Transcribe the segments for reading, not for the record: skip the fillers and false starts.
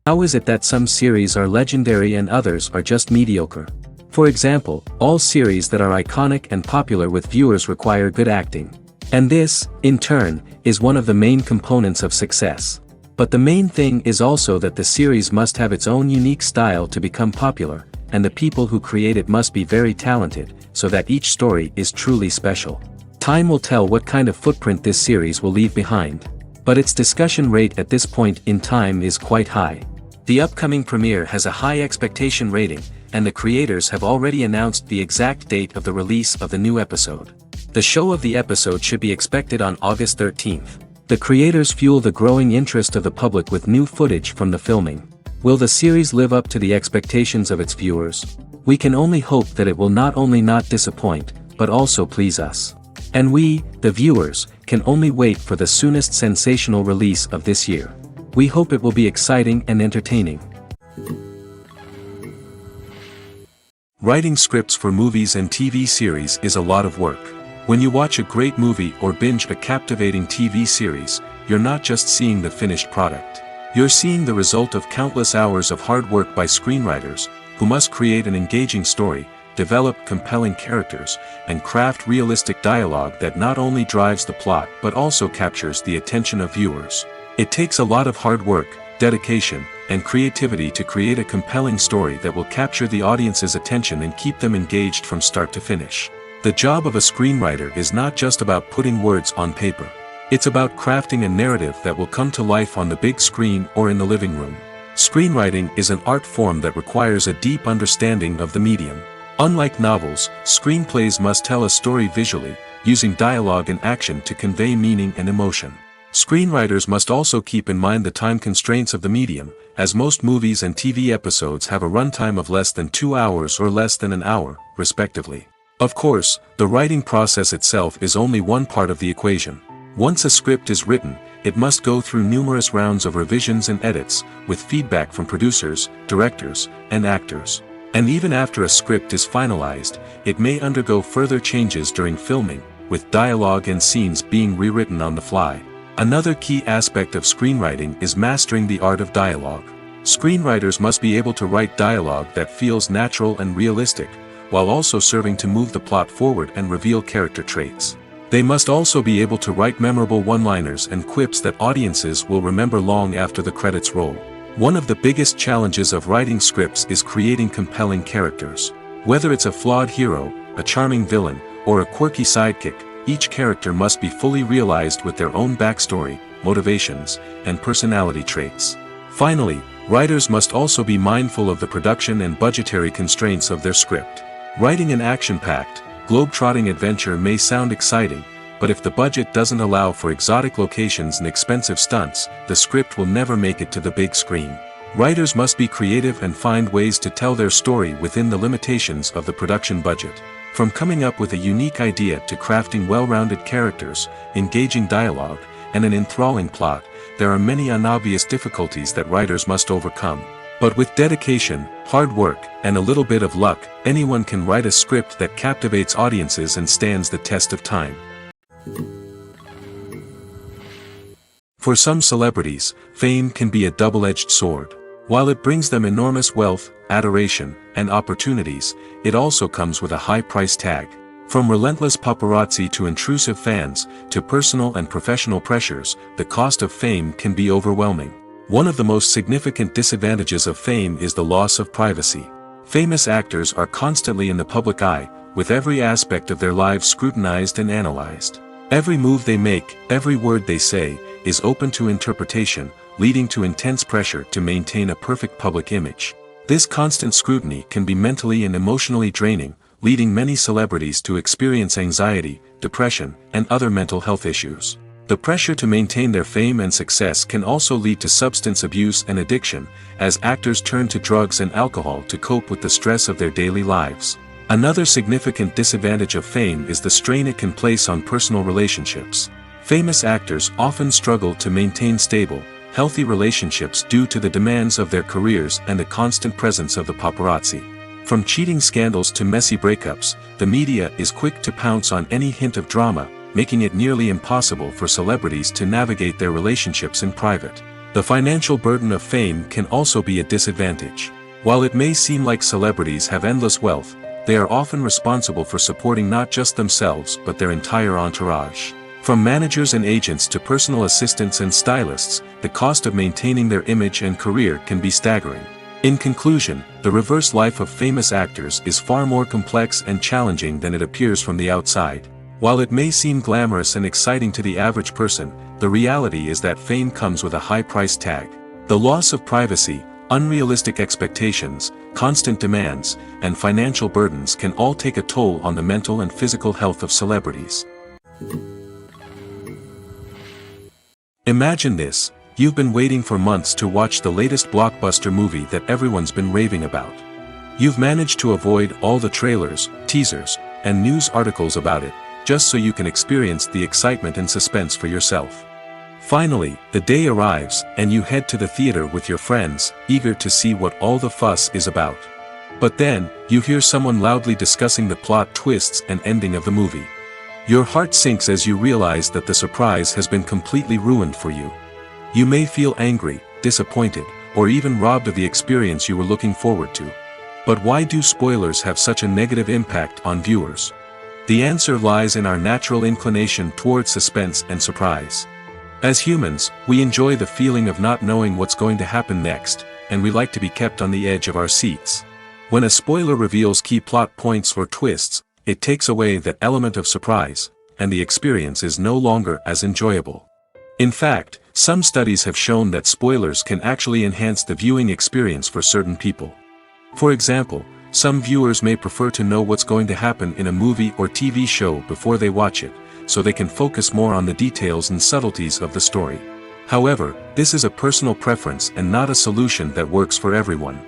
How is it that some series are legendary and others are just mediocre? For example, all series that are iconic and popular with viewers require good acting. And this, in turn, is one of the main components of success. But the main thing is also that the series must have its own unique style to become popular, and the people who create it must be very talented, so that each story is truly special. Time will tell what kind of footprint this series will leave behind. But its discussion rate at this point in time is quite high. The upcoming premiere has a high expectation rating, and the creators have already announced the exact date of the release of the new episode. The show of the episode should be expected on August 13th. The creators fuel the growing interest of the public with new footage from the filming. Will the series live up to the expectations of its viewers? We can only hope that it will not only not disappoint, but also please us. And we, the viewers, can only wait for the soonest sensational release of this year. We hope it will be exciting and entertaining. Writing scripts for movies and TV series is a lot of work. When you watch a great movie or binge a captivating TV series, you're not just seeing the finished product. You're seeing the result of countless hours of hard work by screenwriters, who must create an engaging story, develop compelling characters, and craft realistic dialogue that not only drives the plot but also captures the attention of viewers. It takes a lot of hard work, dedication, and creativity to create a compelling story that will capture the audience's attention and keep them engaged from start to finish. The job of a screenwriter is not just about putting words on paper. It's about crafting a narrative that will come to life on the big screen or in the living room. Screenwriting is an art form that requires a deep understanding of the medium. Unlike novels, screenplays must tell a story visually, using dialogue and action to convey meaning and emotion. Screenwriters must also keep in mind the time constraints of the medium, as most movies and TV episodes have a runtime of less than 2 hours or less than an hour, respectively. Of course, the writing process itself is only one part of the equation. Once a script is written, it must go through numerous rounds of revisions and edits, with feedback from producers, directors, and actors. And even after a script is finalized, it may undergo further changes during filming, with dialogue and scenes being rewritten on the fly. Another key aspect of screenwriting is mastering the art of dialogue. Screenwriters must be able to write dialogue that feels natural and realistic, while also serving to move the plot forward and reveal character traits. They must also be able to write memorable one-liners and quips that audiences will remember long after the credits roll. One of the biggest challenges of writing scripts is creating compelling characters. Whether it's a flawed hero, a charming villain, or a quirky sidekick, each character must be fully realized with their own backstory, motivations, and personality traits. Finally, writers must also be mindful of the production and budgetary constraints of their script. Writing an action-packed, globe-trotting adventure may sound exciting, but if the budget doesn't allow for exotic locations and expensive stunts, the script will never make it to the big screen. Writers must be creative and find ways to tell their story within the limitations of the production budget. From coming up with a unique idea to crafting well-rounded characters, engaging dialogue, and an enthralling plot, there are many unobvious difficulties that writers must overcome. But with dedication, hard work, and a little bit of luck, anyone can write a script that captivates audiences and stands the test of time. For some celebrities, fame can be a double-edged sword. While it brings them enormous wealth, adoration, and opportunities, it also comes with a high price tag. From relentless paparazzi to intrusive fans, to personal and professional pressures, the cost of fame can be overwhelming. One of the most significant disadvantages of fame is the loss of privacy. Famous actors are constantly in the public eye, with every aspect of their lives scrutinized and analyzed. Every move they make, every word they say, is open to interpretation, leading to intense pressure to maintain a perfect public image. This constant scrutiny can be mentally and emotionally draining, leading many celebrities to experience anxiety, depression, and other mental health issues. The pressure to maintain their fame and success can also lead to substance abuse and addiction, as actors turn to drugs and alcohol to cope with the stress of their daily lives. Another significant disadvantage of fame is the strain it can place on personal relationships. Famous actors often struggle to maintain stable, healthy relationships due to the demands of their careers and the constant presence of the paparazzi. From cheating scandals to messy breakups, the media is quick to pounce on any hint of drama, making it nearly impossible for celebrities to navigate their relationships in private. The financial burden of fame can also be a disadvantage. While it may seem like celebrities have endless wealth, they are often responsible for supporting not just themselves but their entire entourage. From managers and agents to personal assistants and stylists, the cost of maintaining their image and career can be staggering. In conclusion, the reverse life of famous actors is far more complex and challenging than it appears from the outside. While it may seem glamorous and exciting to the average person, the reality is that fame comes with a high price tag. The loss of privacy, unrealistic expectations, constant demands, and financial burdens can all take a toll on the mental and physical health of celebrities. Imagine this: you've been waiting for months to watch the latest blockbuster movie that everyone's been raving about. You've managed to avoid all the trailers, teasers, and news articles about it, just so you can experience the excitement and suspense for yourself. Finally, the day arrives, and you head to the theater with your friends, eager to see what all the fuss is about. But then, you hear someone loudly discussing the plot twists and ending of the movie. Your heart sinks as you realize that the surprise has been completely ruined for you. You may feel angry, disappointed, or even robbed of the experience you were looking forward to. But why do spoilers have such a negative impact on viewers? The answer lies in our natural inclination toward suspense and surprise. As humans, we enjoy the feeling of not knowing what's going to happen next, and we like to be kept on the edge of our seats. When a spoiler reveals key plot points or twists, it takes away that element of surprise, and the experience is no longer as enjoyable. In fact, some studies have shown that spoilers can actually enhance the viewing experience for certain people. For example, some viewers may prefer to know what's going to happen in a movie or TV show before they watch it, so they can focus more on the details and subtleties of the story. However, this is a personal preference and not a solution that works for everyone.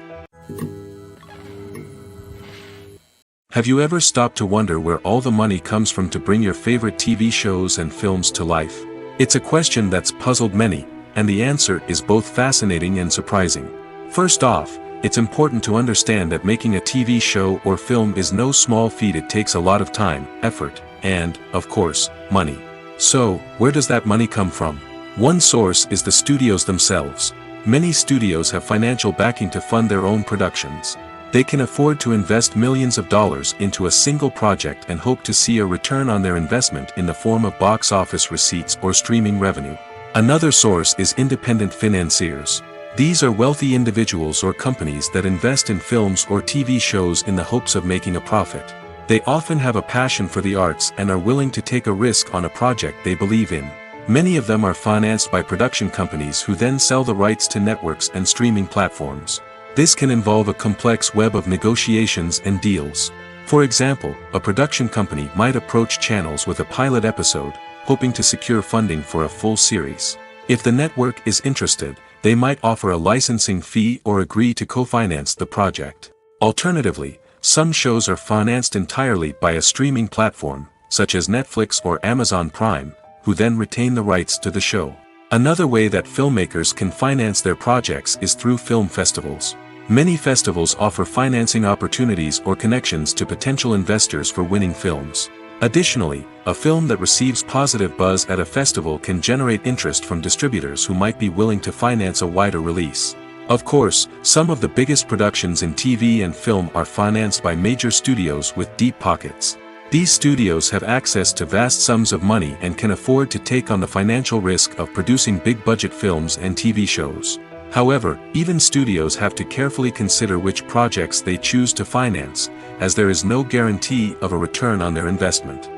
Have you ever stopped to wonder where all the money comes from to bring your favorite TV shows and films to life? It's a question that's puzzled many, and the answer is both fascinating and surprising. First off, it's important to understand that making a TV show or film is no small feat. It takes a lot of time, effort, and, of course, money. So, where does that money come from? One source is the studios themselves. Many studios have financial backing to fund their own productions. They can afford to invest millions of dollars into a single project and hope to see a return on their investment in the form of box office receipts or streaming revenue. Another source is independent financiers. These are wealthy individuals or companies that invest in films or TV shows in the hopes of making a profit. They often have a passion for the arts and are willing to take a risk on a project they believe in. Many of them are financed by production companies who then sell the rights to networks and streaming platforms. This can involve a complex web of negotiations and deals. For example, a production company might approach channels with a pilot episode, hoping to secure funding for a full series. If the network is interested, they might offer a licensing fee or agree to co-finance the project. Alternatively, some shows are financed entirely by a streaming platform, such as Netflix or Amazon Prime, who then retain the rights to the show. Another way that filmmakers can finance their projects is through film festivals. Many festivals offer financing opportunities or connections to potential investors for winning films. Additionally, a film that receives positive buzz at a festival can generate interest from distributors who might be willing to finance a wider release. Of course, some of the biggest productions in TV and film are financed by major studios with deep pockets. These studios have access to vast sums of money and can afford to take on the financial risk of producing big-budget films and TV shows. However, even studios have to carefully consider which projects they choose to finance, as there is no guarantee of a return on their investment.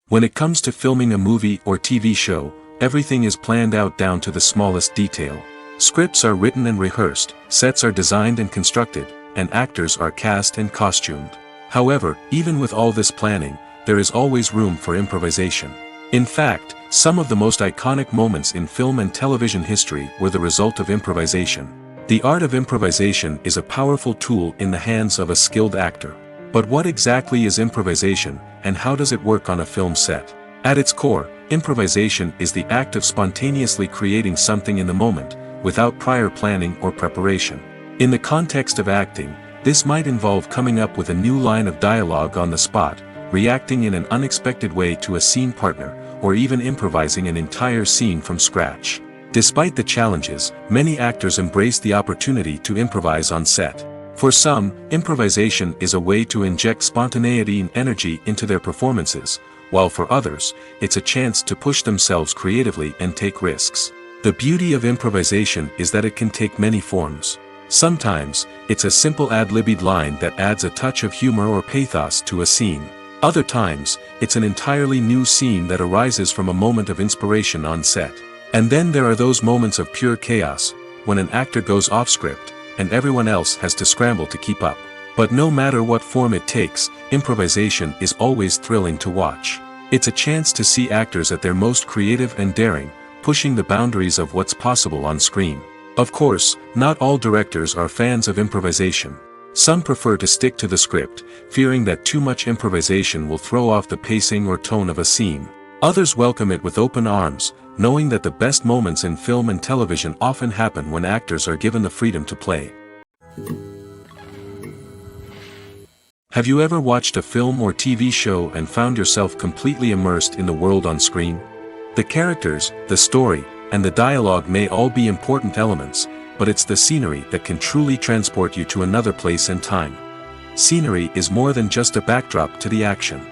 When it comes to filming a movie or TV show, everything is planned out down to the smallest detail. Scripts are written and rehearsed, sets are designed and constructed, and actors are cast and costumed. However, even with all this planning, there is always room for improvisation. In fact, some of the most iconic moments in film and television history were the result of improvisation. The art of improvisation is a powerful tool in the hands of a skilled actor. But what exactly is improvisation, and how does it work on a film set? At its core, improvisation is the act of spontaneously creating something in the moment, without prior planning or preparation. In the context of acting, this might involve coming up with a new line of dialogue on the spot, reacting in an unexpected way to a scene partner, or even improvising an entire scene from scratch. Despite the challenges, many actors embrace the opportunity to improvise on set. For some, improvisation is a way to inject spontaneity and energy into their performances, while for others, it's a chance to push themselves creatively and take risks. The beauty of improvisation is that it can take many forms. Sometimes, it's a simple ad-libbed line that adds a touch of humor or pathos to a scene. Other times, it's an entirely new scene that arises from a moment of inspiration on set. And then there are those moments of pure chaos, when an actor goes off script, and everyone else has to scramble to keep up. But no matter what form it takes, improvisation is always thrilling to watch. It's a chance to see actors at their most creative and daring, pushing the boundaries of what's possible on screen. Of course, not all directors are fans of improvisation. Some prefer to stick to the script, fearing that too much improvisation will throw off the pacing or tone of a scene. Others welcome it with open arms, knowing that the best moments in film and television often happen when actors are given the freedom to play. Have you ever watched a film or TV show and found yourself completely immersed in the world on screen? The characters, the story, and the dialogue may all be important elements, but it's the scenery that can truly transport you to another place and time. Scenery is more than just a backdrop to the action.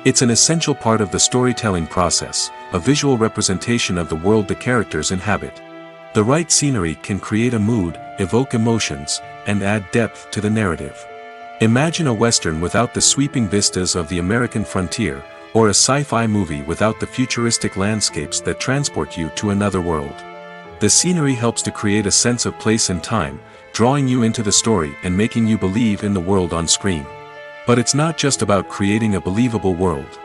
It's an essential part of the storytelling process, a visual representation of the world the characters inhabit. The right scenery can create a mood, evoke emotions, and add depth to the narrative. Imagine a Western without the sweeping vistas of the American frontier, or a sci-fi movie without the futuristic landscapes that transport you to another world. The scenery helps to create a sense of place and time, drawing you into the story and making you believe in the world on screen. But it's not just about creating a believable world.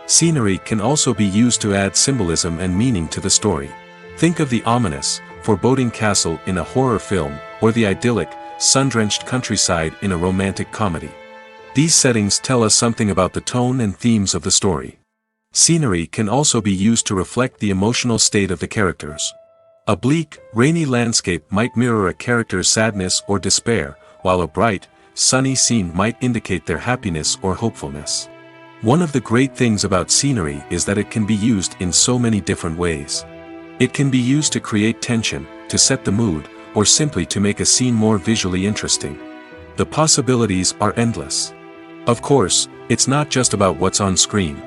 Scenery can also be used to add symbolism and meaning to the story. Think of the ominous, foreboding castle in a horror film, or the idyllic, sun-drenched countryside in a romantic comedy. These settings tell us something about the tone and themes of the story. Scenery can also be used to reflect the emotional state of the characters. A bleak, rainy landscape might mirror a character's sadness or despair, while a bright, sunny scene might indicate their happiness or hopefulness. One of the great things about scenery is that it can be used in so many different ways. It can be used to create tension, to set the mood, or simply to make a scene more visually interesting. The possibilities are endless. Of course, it's not just about what's on screen.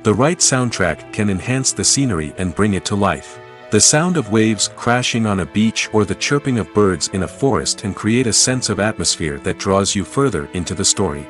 The right soundtrack can enhance the scenery and bring it to life. The sound of waves crashing on a beach or the chirping of birds in a forest can create a sense of atmosphere that draws you further into the story.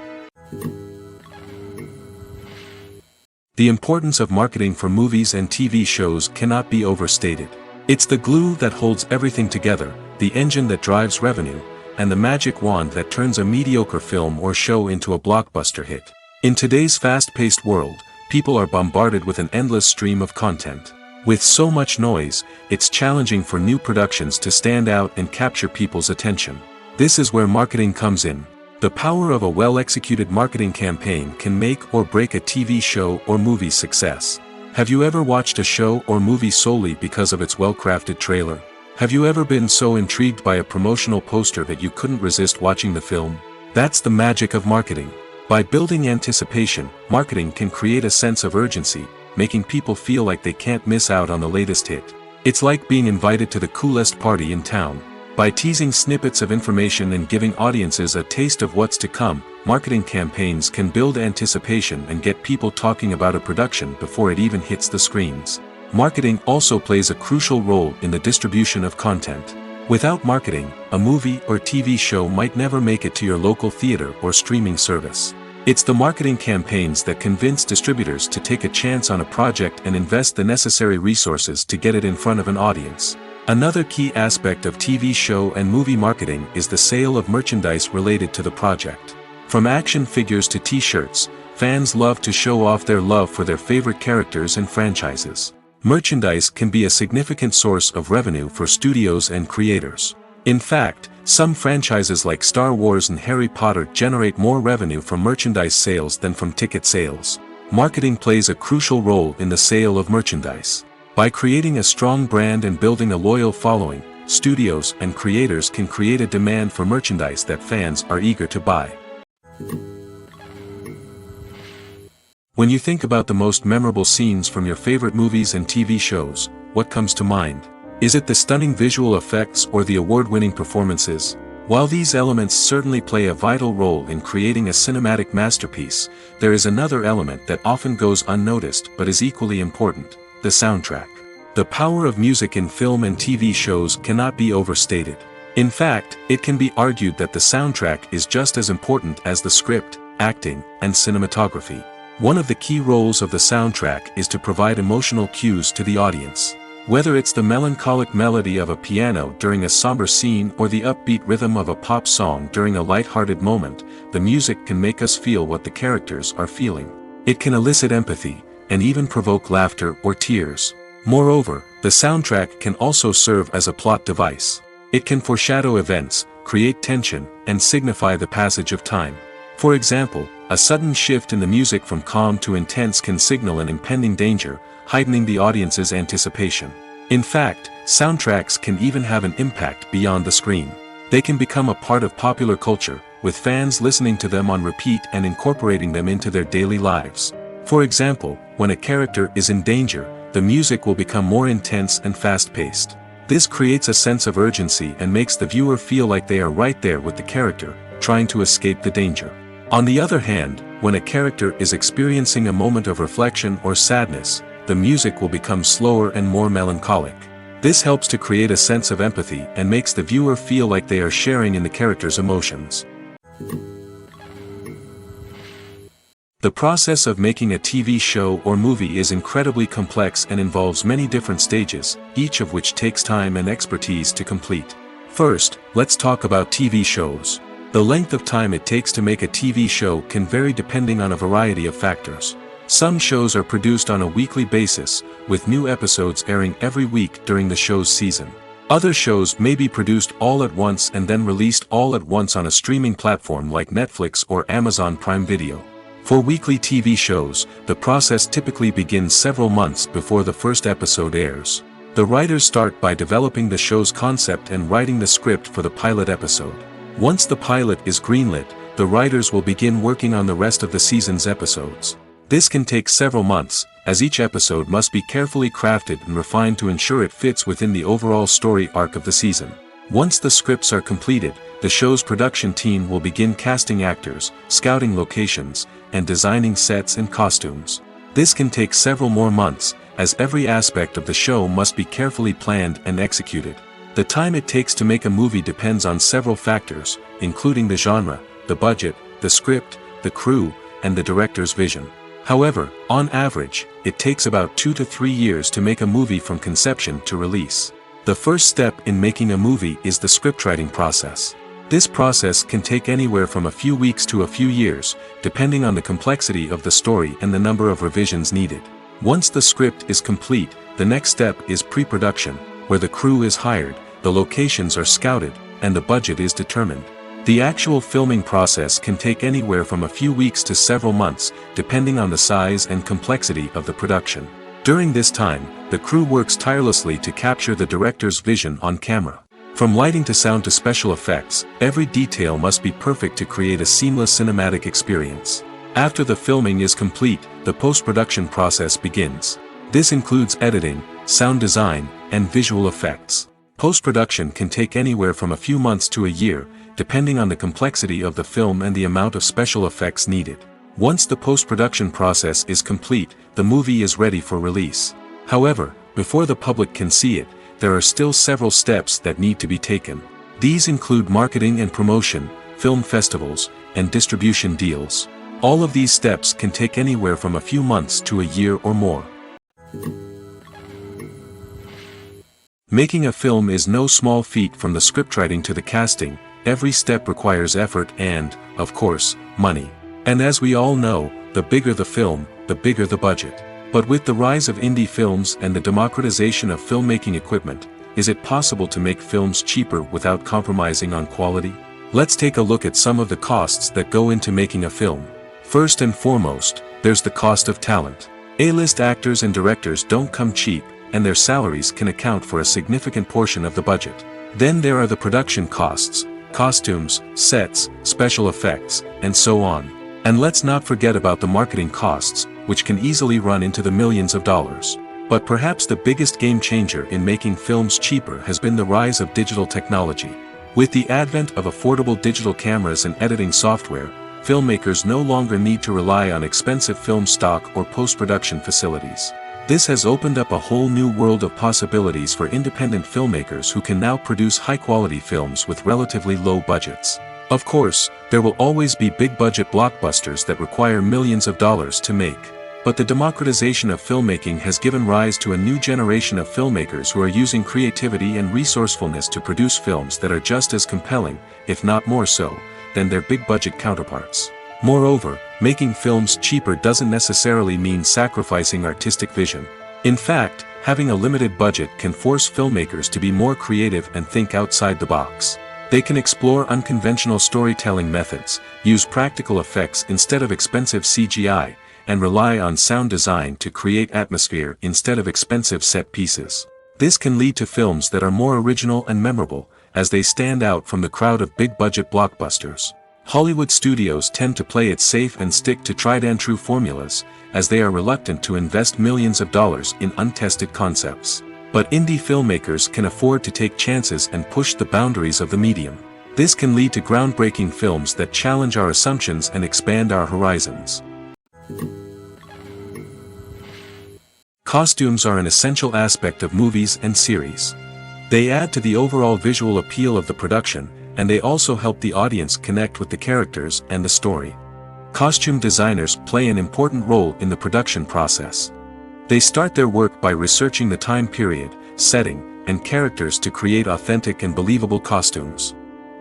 The importance of marketing for movies and TV shows cannot be overstated. It's the glue that holds everything together, the engine that drives revenue, and the magic wand that turns a mediocre film or show into a blockbuster hit. In today's fast-paced world, people are bombarded with an endless stream of content. With so much noise, it's challenging for new productions to stand out and capture people's attention. This is where marketing comes in. The power of a well-executed marketing campaign can make or break a TV show or movie's success. Have you ever watched a show or movie solely because of its well-crafted trailer? Have you ever been so intrigued by a promotional poster that you couldn't resist watching the film? That's the magic of marketing. By building anticipation, marketing can create a sense of urgency, making people feel like they can't miss out on the latest hit. It's like being invited to the coolest party in town. By teasing snippets of information and giving audiences a taste of what's to come, marketing campaigns can build anticipation and get people talking about a production before it even hits the screens. Marketing also plays a crucial role in the distribution of content. Without marketing, a movie or TV show might never make it to your local theater or streaming service. It's the marketing campaigns that convince distributors to take a chance on a project and invest the necessary resources to get it in front of an audience. Another key aspect of TV show and movie marketing is the sale of merchandise related to the project. From action figures to t-shirts, fans love to show off their love for their favorite characters and franchises. Merchandise can be a significant source of revenue for studios and creators. In fact, some franchises like Star Wars and Harry Potter generate more revenue from merchandise sales than from ticket sales. Marketing plays a crucial role in the sale of merchandise. By creating a strong brand and building a loyal following, studios and creators can create a demand for merchandise that fans are eager to buy. When you think about the most memorable scenes from your favorite movies and TV shows, what comes to mind? Is it the stunning visual effects or the award-winning performances? While these elements certainly play a vital role in creating a cinematic masterpiece, there is another element that often goes unnoticed but is equally important: the soundtrack. The power of music in film and TV shows cannot be overstated. In fact, it can be argued that the soundtrack is just as important as the script, acting, and cinematography. One of the key roles of the soundtrack is to provide emotional cues to the audience. Whether it's the melancholic melody of a piano during a somber scene or the upbeat rhythm of a pop song during a light-hearted moment, the music can make us feel what the characters are feeling. It can elicit empathy, and even provoke laughter or tears. Moreover, the soundtrack can also serve as a plot device. It can foreshadow events, create tension, and signify the passage of time. For example, a sudden shift in the music from calm to intense can signal an impending danger, heightening the audience's anticipation. In fact, soundtracks can even have an impact beyond the screen. They can become a part of popular culture, with fans listening to them on repeat and incorporating them into their daily lives. For example, when a character is in danger, the music will become more intense and fast-paced. This creates a sense of urgency and makes the viewer feel like they are right there with the character, trying to escape the danger. On the other hand, when a character is experiencing a moment of reflection or sadness, the music will become slower and more melancholic. This helps to create a sense of empathy and makes the viewer feel like they are sharing in the character's emotions. The process of making a TV show or movie is incredibly complex and involves many different stages, each of which takes time and expertise to complete. First, let's talk about TV shows. The length of time it takes to make a TV show can vary depending on a variety of factors. Some shows are produced on a weekly basis, with new episodes airing every week during the show's season. Other shows may be produced all at once and then released all at once on a streaming platform like Netflix or Amazon Prime Video. For weekly TV shows, the process typically begins several months before the first episode airs. The writers start by developing the show's concept and writing the script for the pilot episode. Once the pilot is greenlit, the writers will begin working on the rest of the season's episodes. This can take several months, as each episode must be carefully crafted and refined to ensure it fits within the overall story arc of the season. Once the scripts are completed, the show's production team will begin casting actors, scouting locations, and designing sets and costumes. This can take several more months, as every aspect of the show must be carefully planned and executed. The time it takes to make a movie depends on several factors, including the genre, the budget, the script, the crew, and the director's vision. However, on average, it takes about 2 to 3 years to make a movie from conception to release. The first step in making a movie is the scriptwriting process. This process can take anywhere from a few weeks to a few years, depending on the complexity of the story and the number of revisions needed. Once the script is complete, the next step is pre-production, where the crew is hired, the locations are scouted, and the budget is determined. The actual filming process can take anywhere from a few weeks to several months, depending on the size and complexity of the production. During this time, the crew works tirelessly to capture the director's vision on camera. From lighting to sound to special effects, every detail must be perfect to create a seamless cinematic experience. After the filming is complete, the post-production process begins. This includes editing, sound design, and visual effects. Post-production can take anywhere from a few months to a year, depending on the complexity of the film and the amount of special effects needed. Once the post-production process is complete, the movie is ready for release. However, before the public can see it, there are still several steps that need to be taken. These include marketing and promotion, film festivals, and distribution deals. All of these steps can take anywhere from a few months to a year or more. Making a film is no small feat. From the scriptwriting to the casting, every step requires effort and, of course, money. And as we all know, the bigger the film, the bigger the budget. But with the rise of indie films and the democratization of filmmaking equipment, is it possible to make films cheaper without compromising on quality? Let's take a look at some of the costs that go into making a film. First and foremost, there's the cost of talent. A-list actors and directors don't come cheap, and their salaries can account for a significant portion of the budget. Then there are the production costs, costumes, sets, special effects, and so on. And let's not forget about the marketing costs, which can easily run into the millions of dollars. But perhaps the biggest game changer in making films cheaper has been the rise of digital technology. With the advent of affordable digital cameras and editing software, filmmakers no longer need to rely on expensive film stock or post-production facilities. This has opened up a whole new world of possibilities for independent filmmakers who can now produce high-quality films with relatively low budgets. Of course, there will always be big-budget blockbusters that require millions of dollars to make. But the democratization of filmmaking has given rise to a new generation of filmmakers who are using creativity and resourcefulness to produce films that are just as compelling, if not more so, than their big-budget counterparts. Moreover, making films cheaper doesn't necessarily mean sacrificing artistic vision. In fact, having a limited budget can force filmmakers to be more creative and think outside the box. They can explore unconventional storytelling methods, use practical effects instead of expensive CGI, and rely on sound design to create atmosphere instead of expensive set pieces. This can lead to films that are more original and memorable, as they stand out from the crowd of big-budget blockbusters. Hollywood studios tend to play it safe and stick to tried-and-true formulas, as they are reluctant to invest millions of dollars in untested concepts. But indie filmmakers can afford to take chances and push the boundaries of the medium. This can lead to groundbreaking films that challenge our assumptions and expand our horizons. Costumes are an essential aspect of movies and series. They add to the overall visual appeal of the production, and they also help the audience connect with the characters and the story. Costume designers play an important role in the production process. They start their work by researching the time period, setting, and characters to create authentic and believable costumes.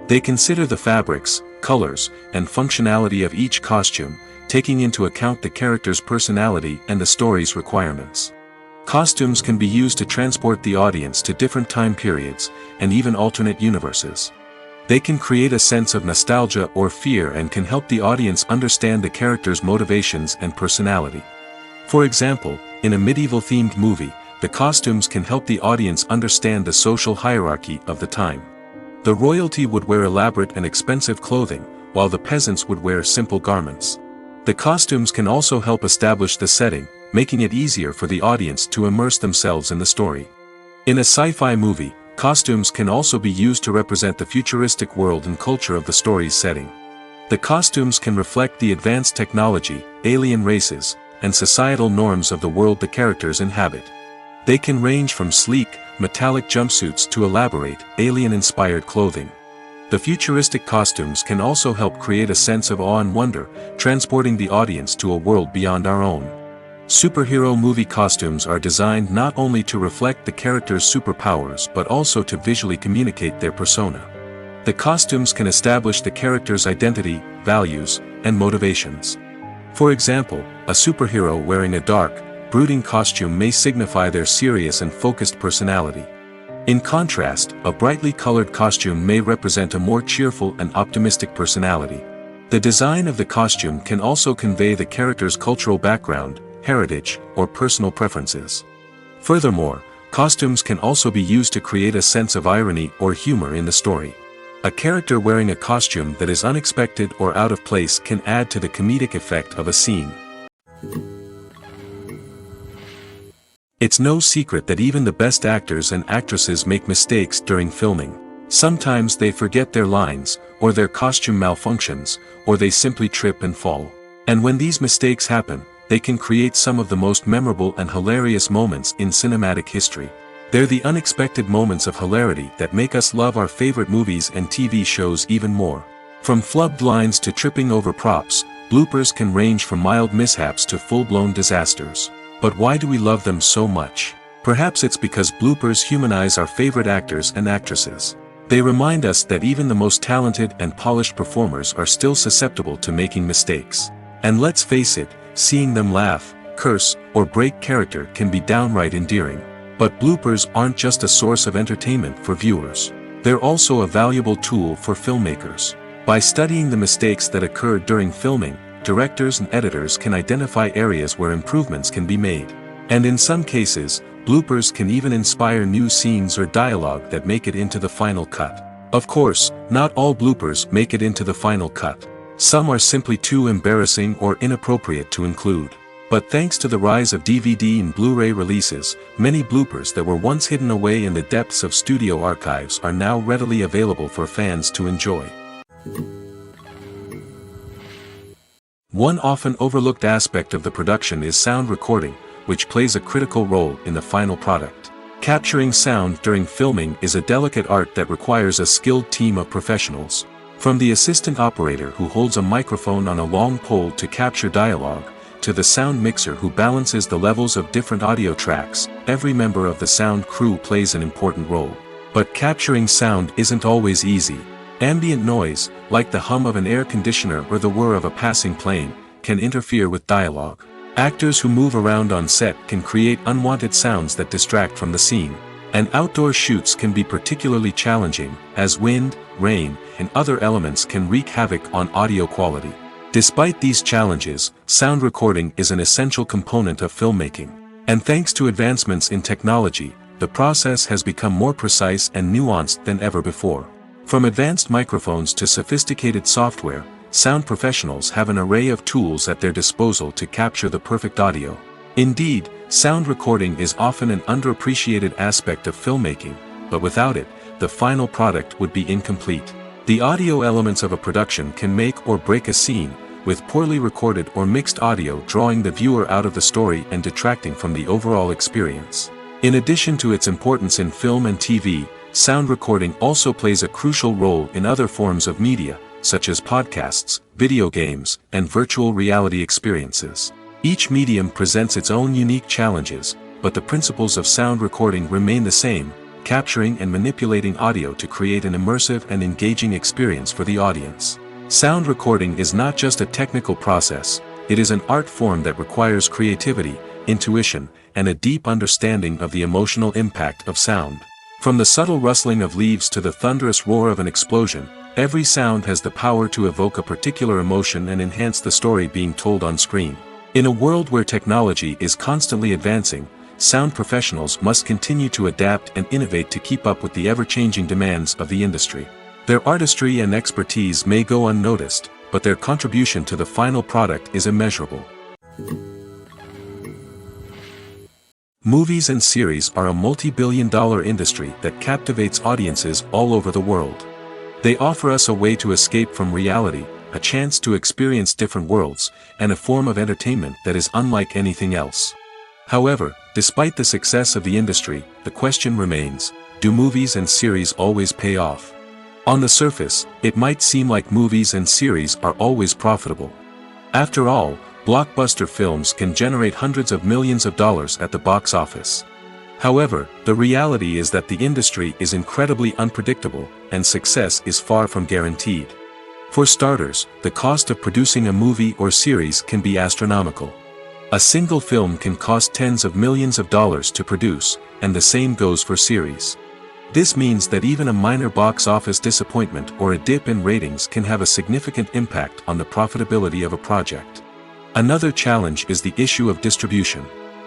They consider the fabrics, colors, and functionality of each costume, taking into account the character's personality and the story's requirements. Costumes can be used to transport the audience to different time periods, and even alternate universes. They can create a sense of nostalgia or fear and can help the audience understand the character's motivations and personality. For example, in a medieval-themed movie, the costumes can help the audience understand the social hierarchy of the time. The royalty would wear elaborate and expensive clothing, while the peasants would wear simple garments. The costumes can also help establish the setting, making it easier for the audience to immerse themselves in the story. In a sci-fi movie, costumes can also be used to represent the futuristic world and culture of the story's setting. The costumes can reflect the advanced technology, alien races, and societal norms of the world the characters inhabit. They can range from sleek, metallic jumpsuits to elaborate, alien-inspired clothing. The futuristic costumes can also help create a sense of awe and wonder, transporting the audience to a world beyond our own. Superhero movie costumes are designed not only to reflect the character's superpowers but also to visually communicate their persona. The costumes can establish the character's identity, values, and motivations. For example, a superhero wearing a dark, brooding costume may signify their serious and focused personality. In contrast, a brightly colored costume may represent a more cheerful and optimistic personality. The design of the costume can also convey the character's cultural background, heritage, or personal preferences. Furthermore, costumes can also be used to create a sense of irony or humor in the story. A character wearing a costume that is unexpected or out of place can add to the comedic effect of a scene. It's no secret that even the best actors and actresses make mistakes during filming. Sometimes they forget their lines, or their costume malfunctions, or they simply trip and fall. And when these mistakes happen, they can create some of the most memorable and hilarious moments in cinematic history. They're the unexpected moments of hilarity that make us love our favorite movies and TV shows even more. From flubbed lines to tripping over props, bloopers can range from mild mishaps to full-blown disasters. But why do we love them so much? Perhaps it's because bloopers humanize our favorite actors and actresses. They remind us that even the most talented and polished performers are still susceptible to making mistakes. And let's face it, seeing them laugh, curse, or break character can be downright endearing. But bloopers aren't just a source of entertainment for viewers. They're also a valuable tool for filmmakers. By studying the mistakes that occurred during filming, directors and editors can identify areas where improvements can be made. And in some cases, bloopers can even inspire new scenes or dialogue that make it into the final cut. Of course, not all bloopers make it into the final cut. Some are simply too embarrassing or inappropriate to include. But thanks to the rise of DVD and Blu-ray releases, many bloopers that were once hidden away in the depths of studio archives are now readily available for fans to enjoy. One often overlooked aspect of the production is sound recording, which plays a critical role in the final product. Capturing sound during filming is a delicate art that requires a skilled team of professionals. From the assistant operator who holds a microphone on a long pole to capture dialogue, to the sound mixer who balances the levels of different audio tracks, every member of the sound crew plays an important role. But capturing sound isn't always easy. Ambient noise, like the hum of an air conditioner or the whir of a passing plane, can interfere with dialogue. Actors who move around on set can create unwanted sounds that distract from the scene. And outdoor shoots can be particularly challenging, as wind, rain, and other elements can wreak havoc on audio quality. Despite these challenges, sound recording is an essential component of filmmaking. And thanks to advancements in technology, the process has become more precise and nuanced than ever before. From advanced microphones to sophisticated software, sound professionals have an array of tools at their disposal to capture the perfect audio. Indeed, sound recording is often an underappreciated aspect of filmmaking, but without it, the final product would be incomplete. The audio elements of a production can make or break a scene, with poorly recorded or mixed audio drawing the viewer out of the story and detracting from the overall experience. In addition to its importance in film and TV, sound recording also plays a crucial role in other forms of media, such as podcasts, video games, and virtual reality experiences. Each medium presents its own unique challenges, but the principles of sound recording remain the same, capturing and manipulating audio to create an immersive and engaging experience for the audience. Sound recording is not just a technical process, it is an art form that requires creativity, intuition, and a deep understanding of the emotional impact of sound. From the subtle rustling of leaves to the thunderous roar of an explosion, every sound has the power to evoke a particular emotion and enhance the story being told on screen. In a world where technology is constantly advancing, sound professionals must continue to adapt and innovate to keep up with the ever-changing demands of the industry. Their artistry and expertise may go unnoticed, but their contribution to the final product is immeasurable. Movies and series are a multi-billion-dollar industry that captivates audiences all over the world. They offer us a way to escape from reality, a chance to experience different worlds, and a form of entertainment that is unlike anything else. However, despite the success of the industry, the question remains, do movies and series always pay off? On the surface, it might seem like movies and series are always profitable. After all, blockbuster films can generate hundreds of millions of dollars at the box office. However, the reality is that the industry is incredibly unpredictable, and success is far from guaranteed. For starters, the cost of producing a movie or series can be astronomical. A single film can cost tens of millions of dollars to produce, and the same goes for series. This means that even a minor box office disappointment or a dip in ratings can have a significant impact on the profitability of a project. Another challenge is the issue of distribution.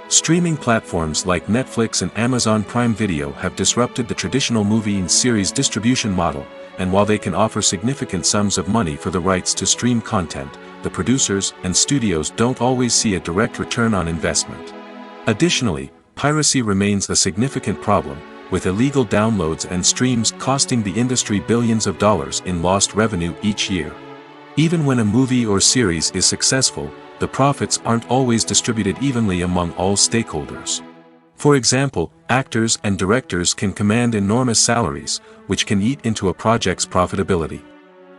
Streaming platforms like Netflix and Amazon Prime Video have disrupted the traditional movie and series distribution model, and while they can offer significant sums of money for the rights to stream content, the producers and studios don't always see a direct return on investment. Additionally, piracy remains a significant problem, with illegal downloads and streams costing the industry billions of dollars in lost revenue each year. Even when a movie or series is successful, the profits aren't always distributed evenly among all stakeholders. For example, actors and directors can command enormous salaries, which can eat into a project's profitability.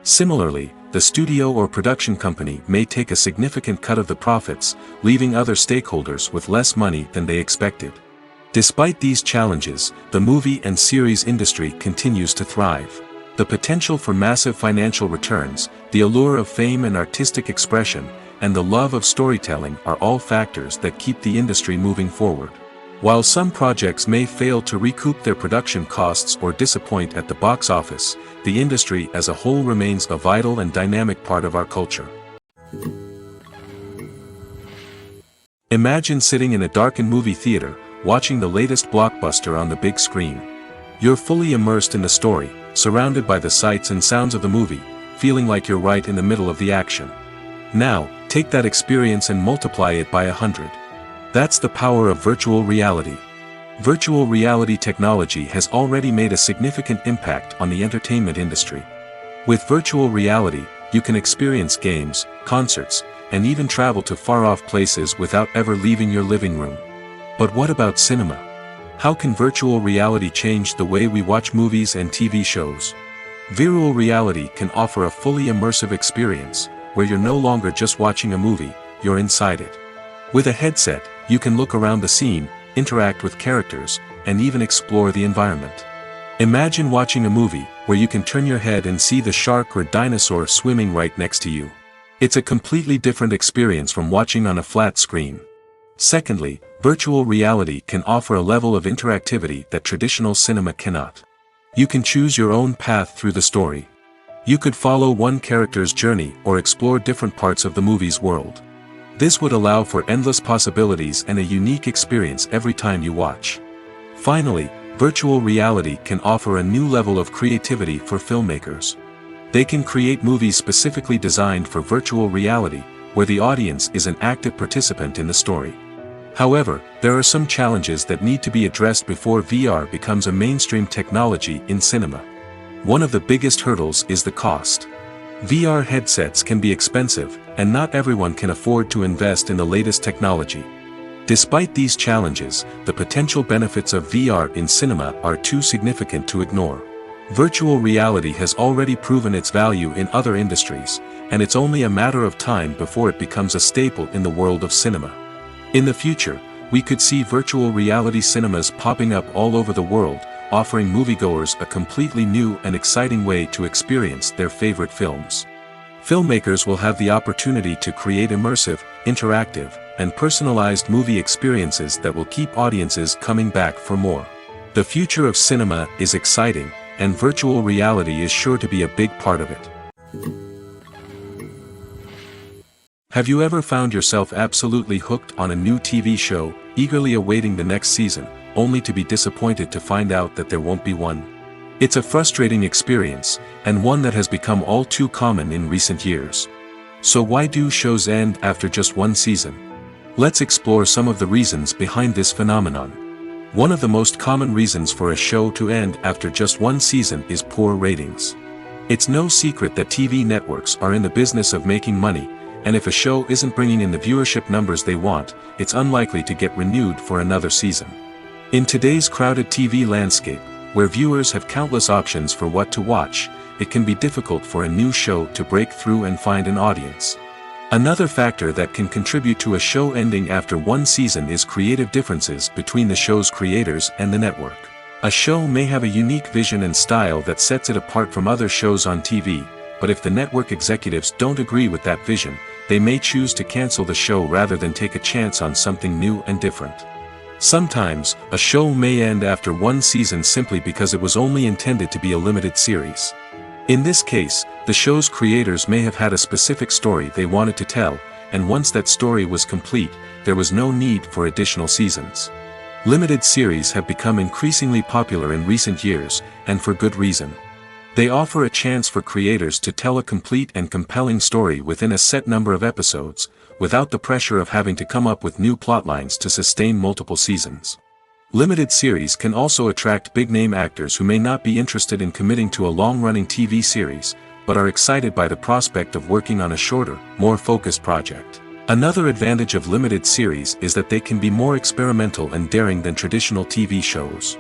Similarly, the studio or production company may take a significant cut of the profits, leaving other stakeholders with less money than they expected. Despite these challenges, the movie and series industry continues to thrive. The potential for massive financial returns, the allure of fame and artistic expression, and the love of storytelling are all factors that keep the industry moving forward. While some projects may fail to recoup their production costs or disappoint at the box office, the industry as a whole remains a vital and dynamic part of our culture. Imagine sitting in a darkened movie theater, watching the latest blockbuster on the big screen. You're fully immersed in the story, surrounded by the sights and sounds of the movie, feeling like you're right in the middle of the action. Now, Take that experience and multiply it by 100. That's the power of virtual reality. Virtual reality technology has already made a significant impact on the entertainment industry. With virtual reality, you can experience games, concerts, and even travel to far-off places without ever leaving your living room. But what about cinema? How can virtual reality change the way we watch movies and TV shows? Virtual reality can offer a fully immersive experience, where you're no longer just watching a movie, you're inside it. With a headset, you can look around the scene, interact with characters, and even explore the environment. Imagine watching a movie, where you can turn your head and see the shark or dinosaur swimming right next to you. It's a completely different experience from watching on a flat screen. Secondly, virtual reality can offer a level of interactivity that traditional cinema cannot. You can choose your own path through the story. You could follow one character's journey or explore different parts of the movie's world. This would allow for endless possibilities and a unique experience every time you watch. Finally, virtual reality can offer a new level of creativity for filmmakers. They can create movies specifically designed for virtual reality, where the audience is an active participant in the story. However, there are some challenges that need to be addressed before VR becomes a mainstream technology in cinema. One of the biggest hurdles is the cost. VR headsets can be expensive, and not everyone can afford to invest in the latest technology. Despite these challenges, the potential benefits of VR in cinema are too significant to ignore. Virtual reality has already proven its value in other industries, and it's only a matter of time before it becomes a staple in the world of cinema. In the future, we could see virtual reality cinemas popping up all over the world, offering moviegoers a completely new and exciting way to experience their favorite films. Filmmakers will have the opportunity to create immersive, interactive, and personalized movie experiences that will keep audiences coming back for more. The future of cinema is exciting, and virtual reality is sure to be a big part of it. Have you ever found yourself absolutely hooked on a new TV show, eagerly awaiting the next season, only to be disappointed to find out that there won't be one? It's a frustrating experience, and one that has become all too common in recent years. So why do shows end after just one season? Let's explore some of the reasons behind this phenomenon. One of the most common reasons for a show to end after just one season is poor ratings. It's no secret that TV networks are in the business of making money, and if a show isn't bringing in the viewership numbers they want, it's unlikely to get renewed for another season. In today's crowded TV landscape, where viewers have countless options for what to watch, it can be difficult for a new show to break through and find an audience. Another factor that can contribute to a show ending after one season is creative differences between the show's creators and the network. A show may have a unique vision and style that sets it apart from other shows on TV, but if the network executives don't agree with that vision, they may choose to cancel the show rather than take a chance on something new and different. Sometimes, a show may end after one season simply because it was only intended to be a limited series. In this case, the show's creators may have had a specific story they wanted to tell, and once that story was complete, there was no need for additional seasons. Limited series have become increasingly popular in recent years, and for good reason. They offer a chance for creators to tell a complete and compelling story within a set number of episodes, without the pressure of having to come up with new plotlines to sustain multiple seasons. Limited series can also attract big-name actors who may not be interested in committing to a long-running TV series, but are excited by the prospect of working on a shorter, more focused project. Another advantage of limited series is that they can be more experimental and daring than traditional TV shows.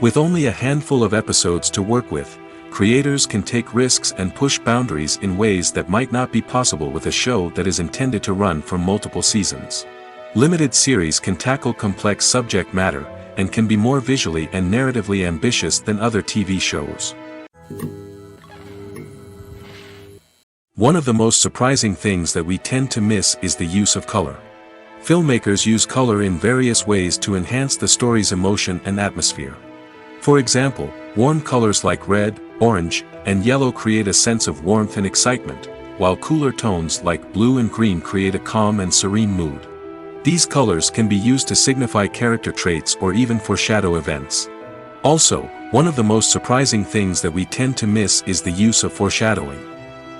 With only a handful of episodes to work with, creators can take risks and push boundaries in ways that might not be possible with a show that is intended to run for multiple seasons. Limited series can tackle complex subject matter, and can be more visually and narratively ambitious than other TV shows. One of the most surprising things that we tend to miss is the use of color. Filmmakers use color in various ways to enhance the story's emotion and atmosphere. For example, warm colors like red, orange, and yellow create a sense of warmth and excitement, while cooler tones like blue and green create a calm and serene mood. These colors can be used to signify character traits or even foreshadow events. Also, one of the most surprising things that we tend to miss is the use of foreshadowing.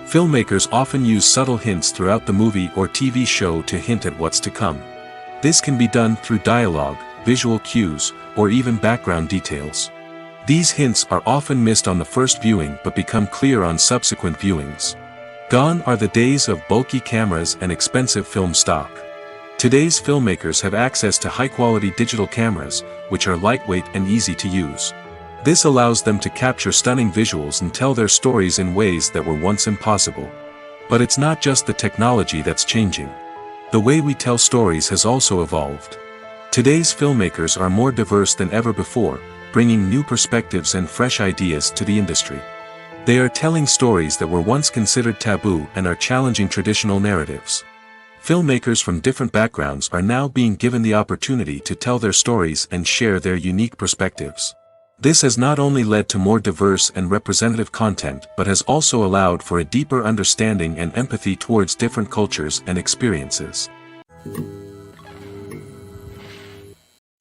Filmmakers often use subtle hints throughout the movie or TV show to hint at what's to come. This can be done through dialogue, visual cues, or even background details. These hints are often missed on the first viewing but become clear on subsequent viewings. Gone are the days of bulky cameras and expensive film stock. Today's filmmakers have access to high-quality digital cameras, which are lightweight and easy to use. This allows them to capture stunning visuals and tell their stories in ways that were once impossible. But it's not just the technology that's changing. The way we tell stories has also evolved. Today's filmmakers are more diverse than ever before, bringing new perspectives and fresh ideas to the industry. They are telling stories that were once considered taboo and are challenging traditional narratives. Filmmakers from different backgrounds are now being given the opportunity to tell their stories and share their unique perspectives. This has not only led to more diverse and representative content but has also allowed for a deeper understanding and empathy towards different cultures and experiences.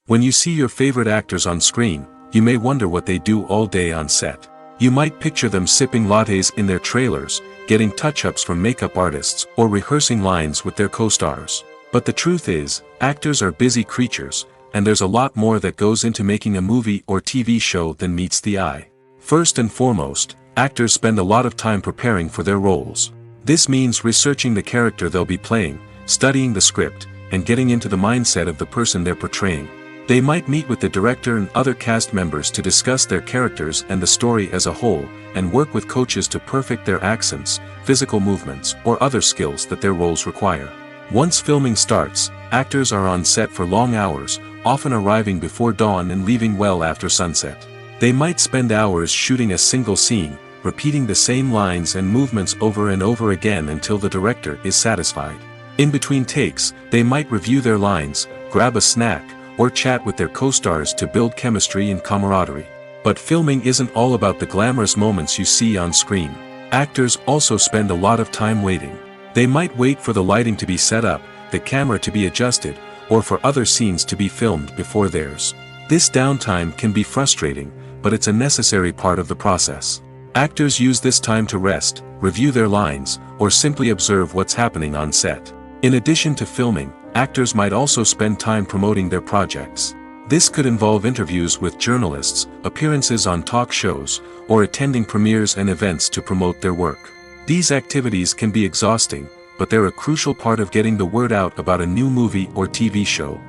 When you see your favorite actors on screen, you may wonder what they do all day on set. You might picture them sipping lattes in their trailers, getting touch-ups from makeup artists, or rehearsing lines with their co-stars. But the truth is, actors are busy creatures, and there's a lot more that goes into making a movie or TV show than meets the eye. First and foremost, actors spend a lot of time preparing for their roles. This means researching the character they'll be playing, studying the script, and getting into the mindset of the person they're portraying. They might meet with the director and other cast members to discuss their characters and the story as a whole, and work with coaches to perfect their accents, physical movements, or other skills that their roles require. Once filming starts, actors are on set for long hours, often arriving before dawn and leaving well after sunset. They might spend hours shooting a single scene, repeating the same lines and movements over and over again until the director is satisfied. In between takes, they might review their lines, grab a snack, or chat with their co-stars to build chemistry and camaraderie. But filming isn't all about the glamorous moments you see on screen. Actors also spend a lot of time waiting. They might wait for the lighting to be set up, the camera to be adjusted, or for other scenes to be filmed before theirs. This downtime can be frustrating, but it's a necessary part of the process. Actors use this time to rest, review their lines, or simply observe what's happening on set. In addition to filming, actors might also spend time promoting their projects. This could involve interviews with journalists, appearances on talk shows, or attending premieres and events to promote their work. These activities can be exhausting, but they're a crucial part of getting the word out about a new movie or TV show.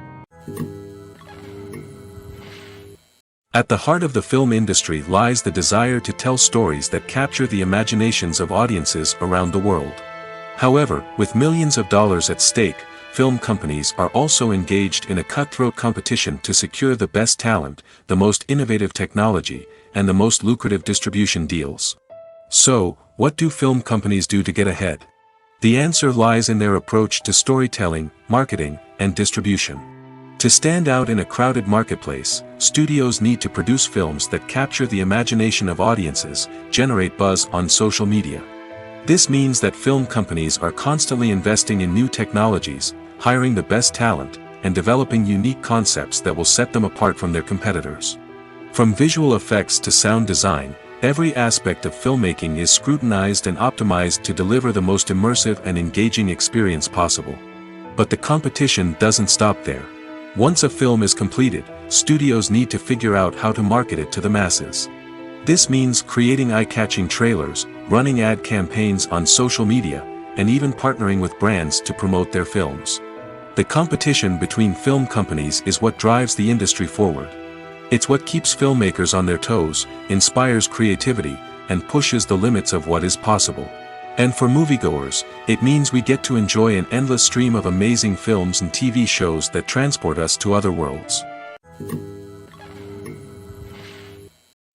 At the heart of the film industry lies the desire to tell stories that capture the imaginations of audiences around the world. However, with millions of dollars at stake, film companies are also engaged in a cutthroat competition to secure the best talent, the most innovative technology, and the most lucrative distribution deals. So, what do film companies do to get ahead? The answer lies in their approach to storytelling, marketing, and distribution. To stand out in a crowded marketplace, studios need to produce films that capture the imagination of audiences, generate buzz on social media. This means that film companies are constantly investing in new technologies, hiring the best talent, and developing unique concepts that will set them apart from their competitors. From visual effects to sound design, every aspect of filmmaking is scrutinized and optimized to deliver the most immersive and engaging experience possible. But the competition doesn't stop there. Once a film is completed, studios need to figure out how to market it to the masses. This means creating eye-catching trailers, running ad campaigns on social media, and even partnering with brands to promote their films. The competition between film companies is what drives the industry forward. It's what keeps filmmakers on their toes, inspires creativity, and pushes the limits of what is possible. And for moviegoers, it means we get to enjoy an endless stream of amazing films and TV shows that transport us to other worlds.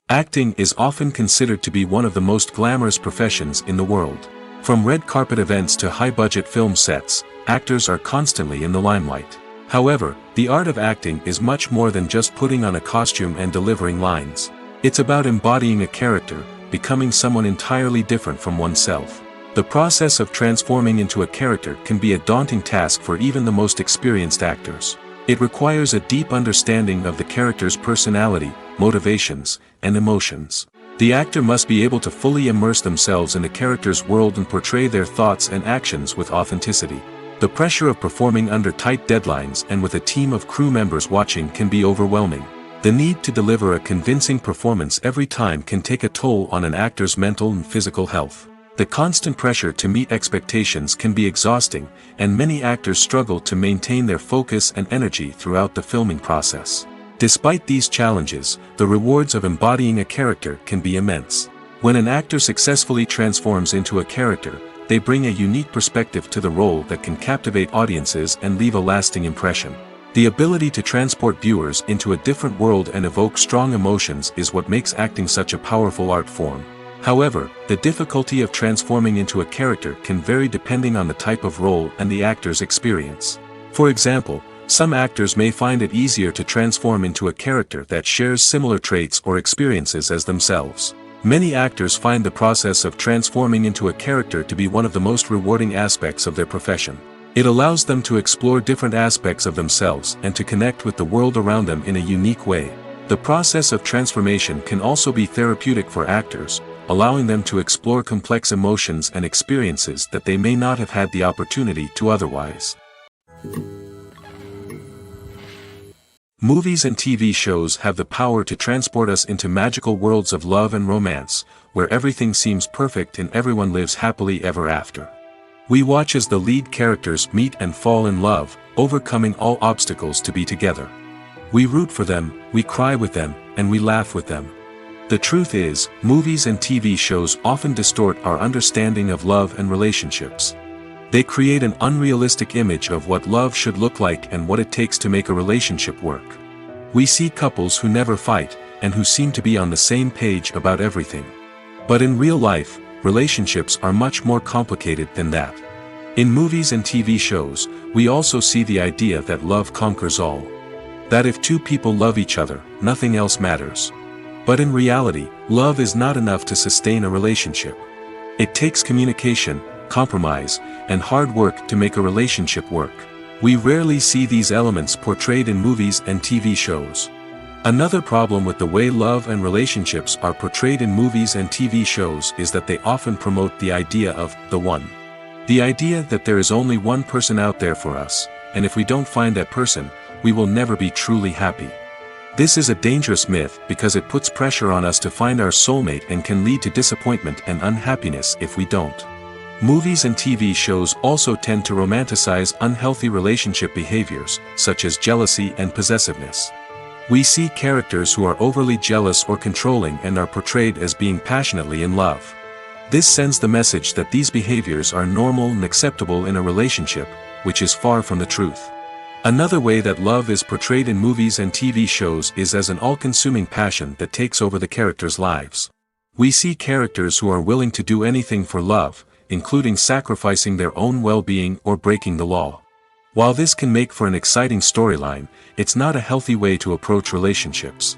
Acting is often considered to be one of the most glamorous professions in the world. From red carpet events to high-budget film sets, actors are constantly in the limelight. However, the art of acting is much more than just putting on a costume and delivering lines. It's about embodying a character, becoming someone entirely different from oneself. The process of transforming into a character can be a daunting task for even the most experienced actors. It requires a deep understanding of the character's personality, motivations, and emotions. The actor must be able to fully immerse themselves in the character's world and portray their thoughts and actions with authenticity. The pressure of performing under tight deadlines and with a team of crew members watching can be overwhelming. The need to deliver a convincing performance every time can take a toll on an actor's mental and physical health. The constant pressure to meet expectations can be exhausting, and many actors struggle to maintain their focus and energy throughout the filming process. Despite these challenges, the rewards of embodying a character can be immense. When an actor successfully transforms into a character, they bring a unique perspective to the role that can captivate audiences and leave a lasting impression. The ability to transport viewers into a different world and evoke strong emotions is what makes acting such a powerful art form. However, the difficulty of transforming into a character can vary depending on the type of role and the actor's experience. For example, some actors may find it easier to transform into a character that shares similar traits or experiences as themselves. Many actors find the process of transforming into a character to be one of the most rewarding aspects of their profession. It allows them to explore different aspects of themselves and to connect with the world around them in a unique way. The process of transformation can also be therapeutic for actors, allowing them to explore complex emotions and experiences that they may not have had the opportunity to otherwise. Movies and TV shows have the power to transport us into magical worlds of love and romance, where everything seems perfect and everyone lives happily ever after. We watch as the lead characters meet and fall in love, overcoming all obstacles to be together. We root for them, we cry with them, and we laugh with them. The truth is, movies and TV shows often distort our understanding of love and relationships. They create an unrealistic image of what love should look like and what it takes to make a relationship work. We see couples who never fight, and who seem to be on the same page about everything. But in real life, relationships are much more complicated than that. In movies and TV shows, we also see the idea that love conquers all. That if two people love each other, nothing else matters. But in reality, love is not enough to sustain a relationship. It takes communication, compromise, and hard work to make a relationship work. We rarely see these elements portrayed in movies and TV shows. Another problem with the way love and relationships are portrayed in movies and TV shows is that they often promote the idea of the one. The idea that there is only one person out there for us, and if we don't find that person, we will never be truly happy. This is a dangerous myth because it puts pressure on us to find our soulmate and can lead to disappointment and unhappiness if we don't. Movies and TV shows also tend to romanticize unhealthy relationship behaviors, such as jealousy and possessiveness. We see characters who are overly jealous or controlling and are portrayed as being passionately in love. This sends the message that these behaviors are normal and acceptable in a relationship, which is far from the truth. Another way that love is portrayed in movies and TV shows is as an all-consuming passion that takes over the characters' lives. We see characters who are willing to do anything for love, including sacrificing their own well-being or breaking the law. While this can make for an exciting storyline, it's not a healthy way to approach relationships.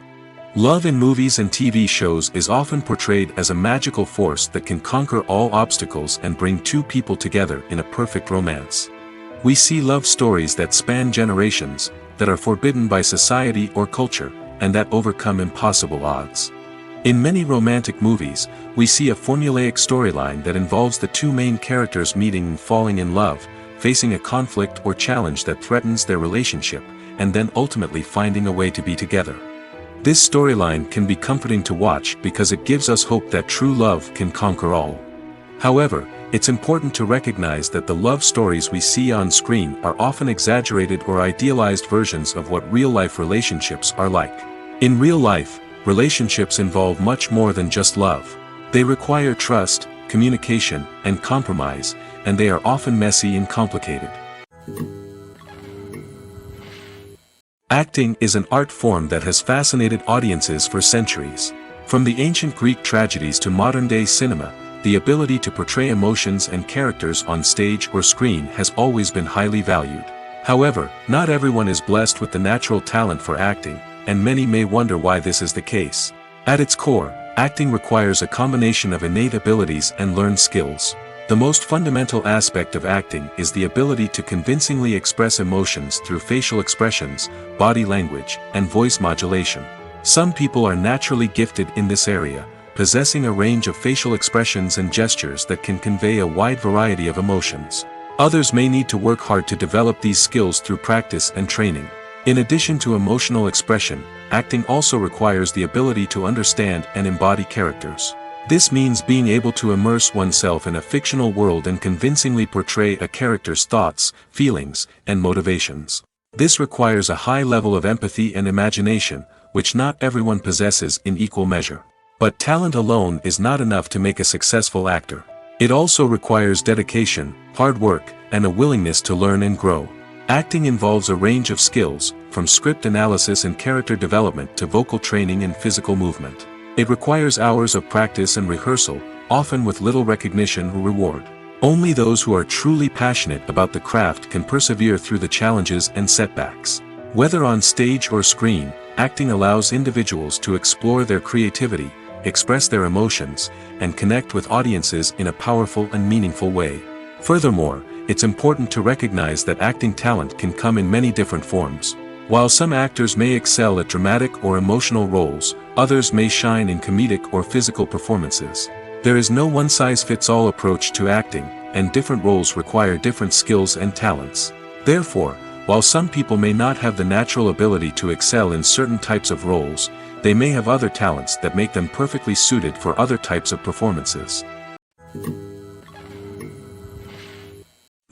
Love in movies and TV shows is often portrayed as a magical force that can conquer all obstacles and bring two people together in a perfect romance. We see love stories that span generations, that are forbidden by society or culture, and that overcome impossible odds. In many romantic movies, we see a formulaic storyline that involves the two main characters meeting and falling in love, facing a conflict or challenge that threatens their relationship, and then ultimately finding a way to be together. This storyline can be comforting to watch because it gives us hope that true love can conquer all. However, it's important to recognize that the love stories we see on screen are often exaggerated or idealized versions of what real-life relationships are like. In real life, relationships involve much more than just love. They require trust, communication, and compromise, and they are often messy and complicated. Acting is an art form that has fascinated audiences for centuries. From the ancient Greek tragedies to modern-day cinema, the ability to portray emotions and characters on stage or screen has always been highly valued. However, not everyone is blessed with the natural talent for acting, and many may wonder why this is the case. At its core, acting requires a combination of innate abilities and learned skills. The most fundamental aspect of acting is the ability to convincingly express emotions through facial expressions, body language, and voice modulation. Some people are naturally gifted in this area, possessing a range of facial expressions and gestures that can convey a wide variety of emotions. Others may need to work hard to develop these skills through practice and training. In addition to emotional expression, acting also requires the ability to understand and embody characters. This means being able to immerse oneself in a fictional world and convincingly portray a character's thoughts, feelings, and motivations. This requires a high level of empathy and imagination, which not everyone possesses in equal measure. But talent alone is not enough to make a successful actor. It also requires dedication, hard work, and a willingness to learn and grow. Acting involves a range of skills, from script analysis and character development to vocal training and physical movement. It requires hours of practice and rehearsal, often with little recognition or reward. Only those who are truly passionate about the craft can persevere through the challenges and setbacks. Whether on stage or screen, acting allows individuals to explore their creativity, express their emotions, and connect with audiences in a powerful and meaningful way. Furthermore, it's important to recognize that acting talent can come in many different forms. While some actors may excel at dramatic or emotional roles, others may shine in comedic or physical performances. There is no one-size-fits-all approach to acting, and different roles require different skills and talents. Therefore, while some people may not have the natural ability to excel in certain types of roles, they may have other talents that make them perfectly suited for other types of performances.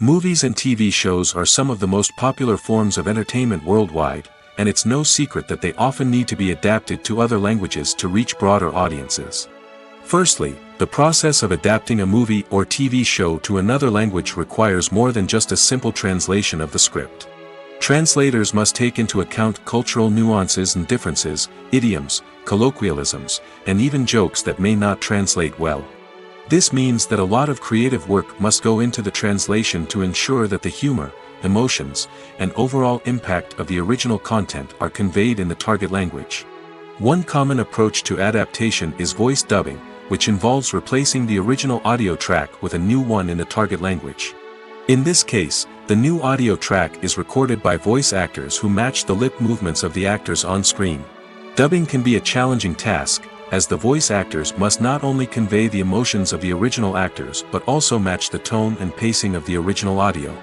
Movies and TV shows are some of the most popular forms of entertainment worldwide, and it's no secret that they often need to be adapted to other languages to reach broader audiences. Firstly, the process of adapting a movie or TV show to another language requires more than just a simple translation of the script. Translators must take into account cultural nuances and differences, idioms, colloquialisms, and even jokes that may not translate well. This means that a lot of creative work must go into the translation to ensure that the humor, emotions, and overall impact of the original content are conveyed in the target language. One common approach to adaptation is voice dubbing, which involves replacing the original audio track with a new one in the target language. In this case, the new audio track is recorded by voice actors who match the lip movements of the actors on screen. Dubbing can be a challenging task, as the voice actors must not only convey the emotions of the original actors but also match the tone and pacing of the original audio.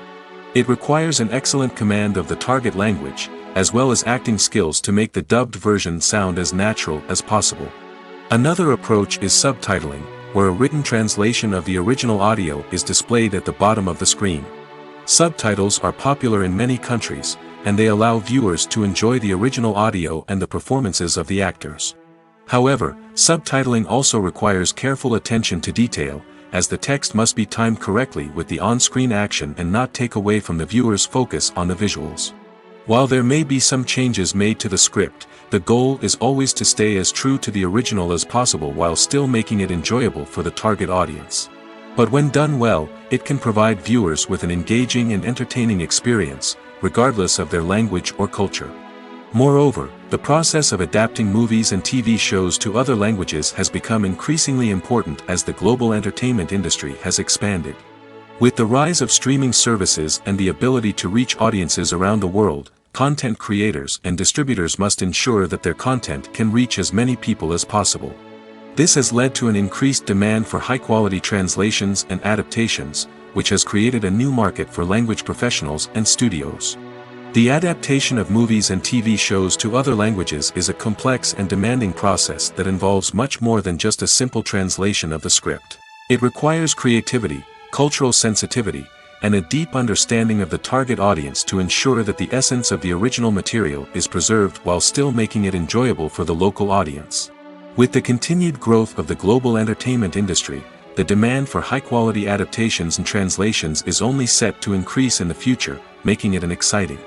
It requires an excellent command of the target language, as well as acting skills to make the dubbed version sound as natural as possible. Another approach is subtitling, where a written translation of the original audio is displayed at the bottom of the screen. Subtitles are popular in many countries, and they allow viewers to enjoy the original audio and the performances of the actors. However, subtitling also requires careful attention to detail, as the text must be timed correctly with the on-screen action and not take away from the viewer's focus on the visuals. While there may be some changes made to the script, the goal is always to stay as true to the original as possible while still making it enjoyable for the target audience. But when done well, it can provide viewers with an engaging and entertaining experience, regardless of their language or culture. Moreover, the process of adapting movies and TV shows to other languages has become increasingly important as the global entertainment industry has expanded. With the rise of streaming services and the ability to reach audiences around the world, content creators and distributors must ensure that their content can reach as many people as possible. This has led to an increased demand for high-quality translations and adaptations, which has created a new market for language professionals and studios. The adaptation of movies and TV shows to other languages is a complex and demanding process that involves much more than just a simple translation of the script. It requires creativity, cultural sensitivity, and a deep understanding of the target audience to ensure that the essence of the original material is preserved while still making it enjoyable for the local audience. With the continued growth of the global entertainment industry, the demand for high-quality adaptations and translations is only set to increase in the future, making it an exciting.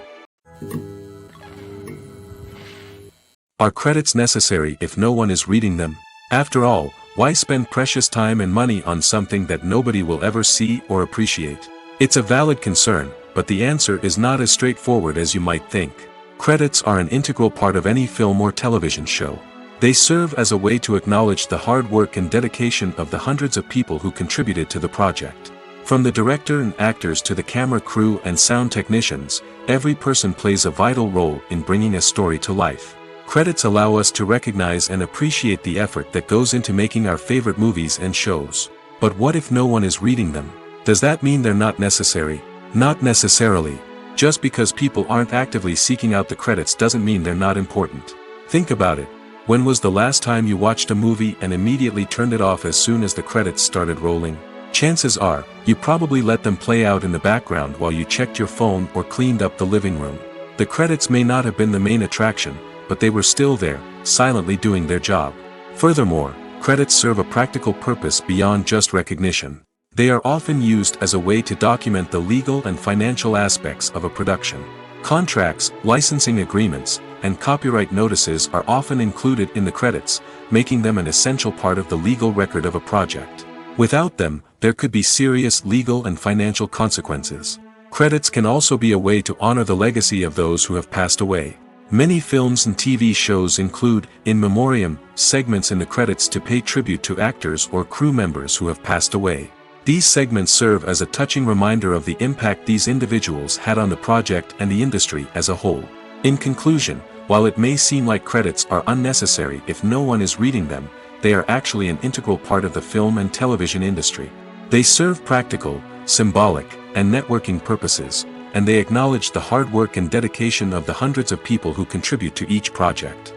Are credits necessary if no one is reading them? After all, why spend precious time and money on something that nobody will ever see or appreciate? It's a valid concern, but the answer is not as straightforward as you might think. Credits are an integral part of any film or television show. They serve as a way to acknowledge the hard work and dedication of the hundreds of people who contributed to the project. From the director and actors to the camera crew and sound technicians, every person plays a vital role in bringing a story to life. Credits allow us to recognize and appreciate the effort that goes into making our favorite movies and shows. But what if no one is reading them? Does that mean they're not necessary? Not necessarily. Just because people aren't actively seeking out the credits doesn't mean they're not important. Think about it. When was the last time you watched a movie and immediately turned it off as soon as the credits started rolling? Chances are, you probably let them play out in the background while you checked your phone or cleaned up the living room. The credits may not have been the main attraction, but they were still there, silently doing their job. Furthermore, credits serve a practical purpose beyond just recognition. They are often used as a way to document the legal and financial aspects of a production. Contracts, licensing agreements, and copyright notices are often included in the credits, making them an essential part of the legal record of a project. Without them, there could be serious legal and financial consequences. Credits can also be a way to honor the legacy of those who have passed away. Many films and TV shows include, in memoriam, segments in the credits to pay tribute to actors or crew members who have passed away. These segments serve as a touching reminder of the impact these individuals had on the project and the industry as a whole. In conclusion, while it may seem like credits are unnecessary if no one is reading them, they are actually an integral part of the film and television industry. They serve practical, symbolic, and networking purposes, and they acknowledge the hard work and dedication of the hundreds of people who contribute to each project.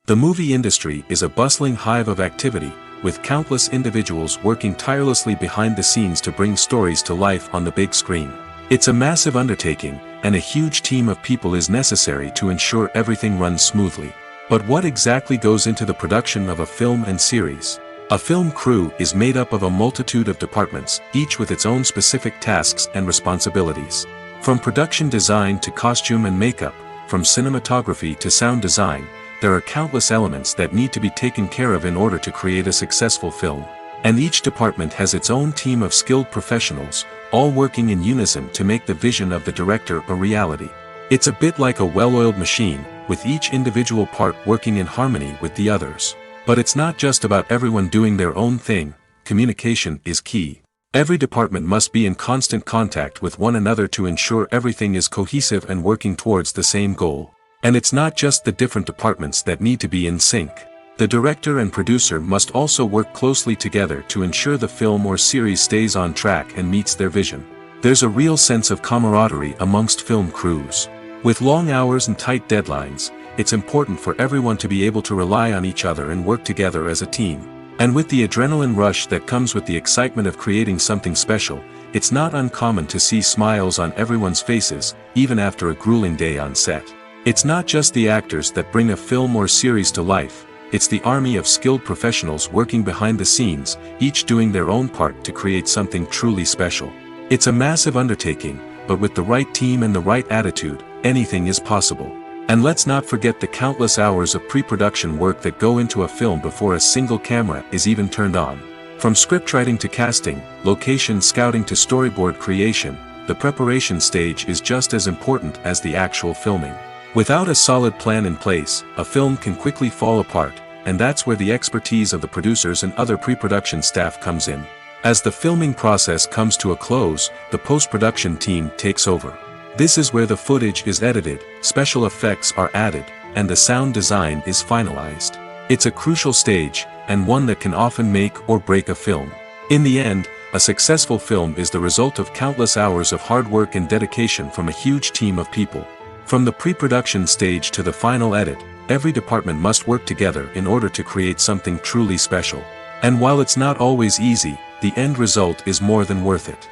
The movie industry is a bustling hive of activity, with countless individuals working tirelessly behind the scenes to bring stories to life on the big screen. It's a massive undertaking, and a huge team of people is necessary to ensure everything runs smoothly. But what exactly goes into the production of a film and series? A film crew is made up of a multitude of departments, each with its own specific tasks and responsibilities. From production design to costume and makeup, from cinematography to sound design, there are countless elements that need to be taken care of in order to create a successful film. And each department has its own team of skilled professionals, all working in unison to make the vision of the director a reality. It's a bit like a well-oiled machine, with each individual part working in harmony with the others. But it's not just about everyone doing their own thing. Communication is key. Every department must be in constant contact with one another to ensure everything is cohesive and working towards the same goal. And it's not just the different departments that need to be in sync. The director and producer must also work closely together to ensure the film or series stays on track and meets their vision. There's a real sense of camaraderie amongst film crews. With long hours and tight deadlines, it's important for everyone to be able to rely on each other and work together as a team. And with the adrenaline rush that comes with the excitement of creating something special, it's not uncommon to see smiles on everyone's faces, even after a grueling day on set. It's not just the actors that bring a film or series to life, it's the army of skilled professionals working behind the scenes, each doing their own part to create something truly special. It's a massive undertaking, but with the right team and the right attitude, anything is possible. And let's not forget the countless hours of pre-production work that go into a film before a single camera is even turned on. From scriptwriting to casting, location scouting to storyboard creation, the preparation stage is just as important as the actual filming. Without a solid plan in place, a film can quickly fall apart, and that's where the expertise of the producers and other pre-production staff comes in. As the filming process comes to a close, the post-production team takes over. This is where the footage is edited, special effects are added, and the sound design is finalized. It's a crucial stage, and one that can often make or break a film. In the end, a successful film is the result of countless hours of hard work and dedication from a huge team of people. From the pre-production stage to the final edit, every department must work together in order to create something truly special. And while it's not always easy, the end result is more than worth it.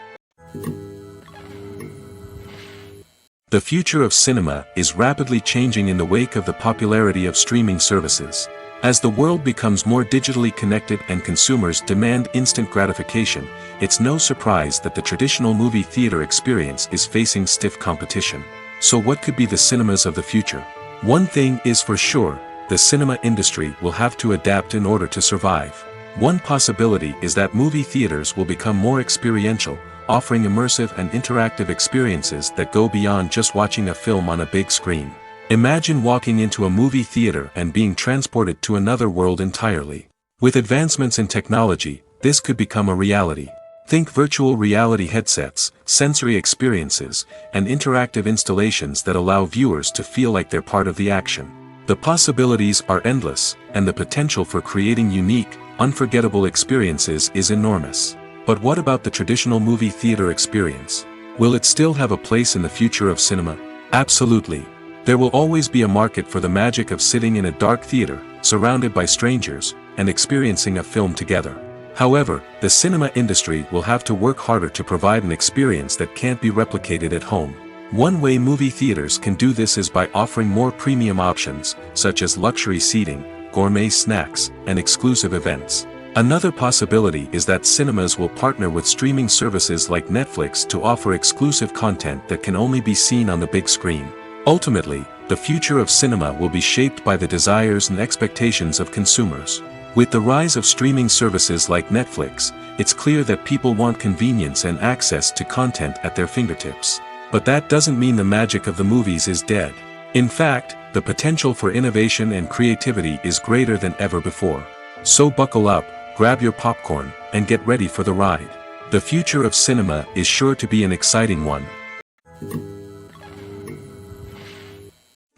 The future of cinema is rapidly changing in the wake of the popularity of streaming services. As the world becomes more digitally connected and consumers demand instant gratification, it's no surprise that the traditional movie theater experience is facing stiff competition. So what could be the cinemas of the future? One thing is for sure, the cinema industry will have to adapt in order to survive. One possibility is that movie theaters will become more experiential, offering immersive and interactive experiences that go beyond just watching a film on a big screen. Imagine walking into a movie theater and being transported to another world entirely. With advancements in technology, this could become a reality. Think virtual reality headsets, sensory experiences, and interactive installations that allow viewers to feel like they're part of the action. The possibilities are endless, and the potential for creating unique, unforgettable experiences is enormous. But what about the traditional movie theater experience? Will it still have a place in the future of cinema? Absolutely. There will always be a market for the magic of sitting in a dark theater, surrounded by strangers, and experiencing a film together. However, the cinema industry will have to work harder to provide an experience that can't be replicated at home. One way movie theaters can do this is by offering more premium options, such as luxury seating, gourmet snacks, and exclusive events. Another possibility is that cinemas will partner with streaming services like Netflix to offer exclusive content that can only be seen on the big screen. Ultimately, the future of cinema will be shaped by the desires and expectations of consumers. With the rise of streaming services like Netflix, it's clear that people want convenience and access to content at their fingertips. But that doesn't mean the magic of the movies is dead. In fact, the potential for innovation and creativity is greater than ever before. So buckle up, grab your popcorn, and get ready for the ride. The future of cinema is sure to be an exciting one.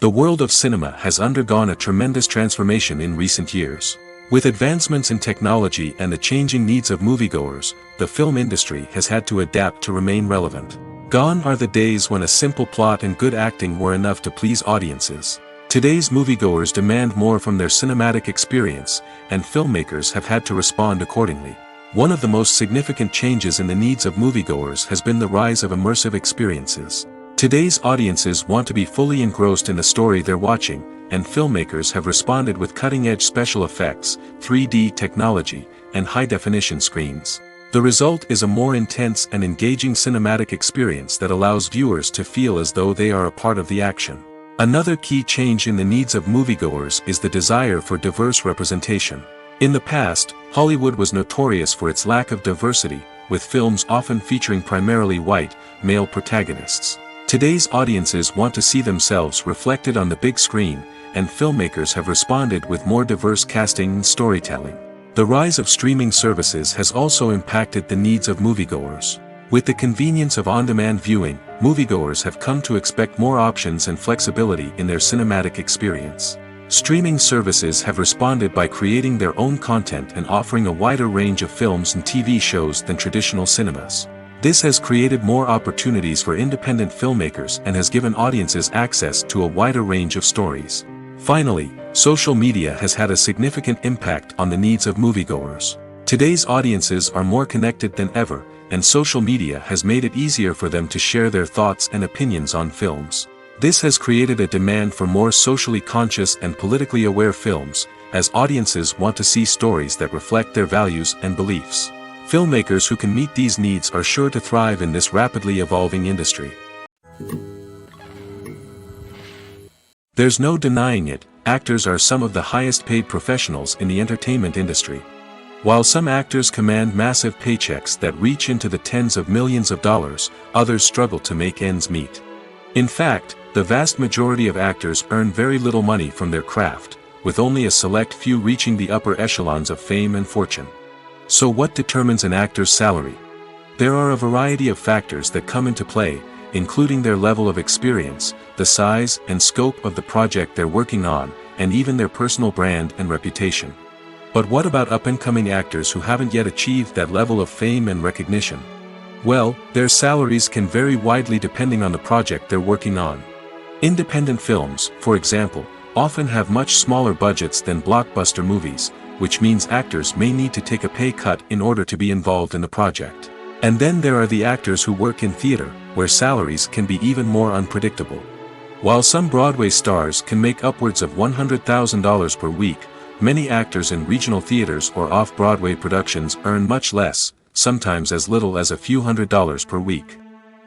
The world of cinema has undergone a tremendous transformation in recent years. With advancements in technology and the changing needs of moviegoers, the film industry has had to adapt to remain relevant. Gone are the days when a simple plot and good acting were enough to please audiences. Today's moviegoers demand more from their cinematic experience, and filmmakers have had to respond accordingly. One of the most significant changes in the needs of moviegoers has been the rise of immersive experiences. Today's audiences want to be fully engrossed in the story they're watching, and filmmakers have responded with cutting-edge special effects, 3D technology, and high-definition screens. The result is a more intense and engaging cinematic experience that allows viewers to feel as though they are a part of the action. Another key change in the needs of moviegoers is the desire for diverse representation. In the past, Hollywood was notorious for its lack of diversity, with films often featuring primarily white, male protagonists. Today's audiences want to see themselves reflected on the big screen, and filmmakers have responded with more diverse casting and storytelling. The rise of streaming services has also impacted the needs of moviegoers. With the convenience of on-demand viewing, moviegoers have come to expect more options and flexibility in their cinematic experience. Streaming services have responded by creating their own content and offering a wider range of films and TV shows than traditional cinemas. This has created more opportunities for independent filmmakers and has given audiences access to a wider range of stories. Finally, social media has had a significant impact on the needs of moviegoers. Today's audiences are more connected than ever, and social media has made it easier for them to share their thoughts and opinions on films. This has created a demand for more socially conscious and politically aware films, as audiences want to see stories that reflect their values and beliefs. Filmmakers who can meet these needs are sure to thrive in this rapidly evolving industry. There's no denying it, actors are some of the highest paid professionals in the entertainment industry. While some actors command massive paychecks that reach into the tens of millions of dollars, others struggle to make ends meet. In fact, the vast majority of actors earn very little money from their craft, with only a select few reaching the upper echelons of fame and fortune. So what determines an actor's salary? There are a variety of factors that come into play, including their level of experience, the size and scope of the project they're working on, and even their personal brand and reputation. But what about up-and-coming actors who haven't yet achieved that level of fame and recognition? Well, their salaries can vary widely depending on the project they're working on. Independent films, for example, often have much smaller budgets than blockbuster movies, which means actors may need to take a pay cut in order to be involved in the project. And then there are the actors who work in theater, where salaries can be even more unpredictable. While some Broadway stars can make upwards of $100,000 per week, many actors in regional theaters or off-Broadway productions earn much less, sometimes as little as a few $100s per week.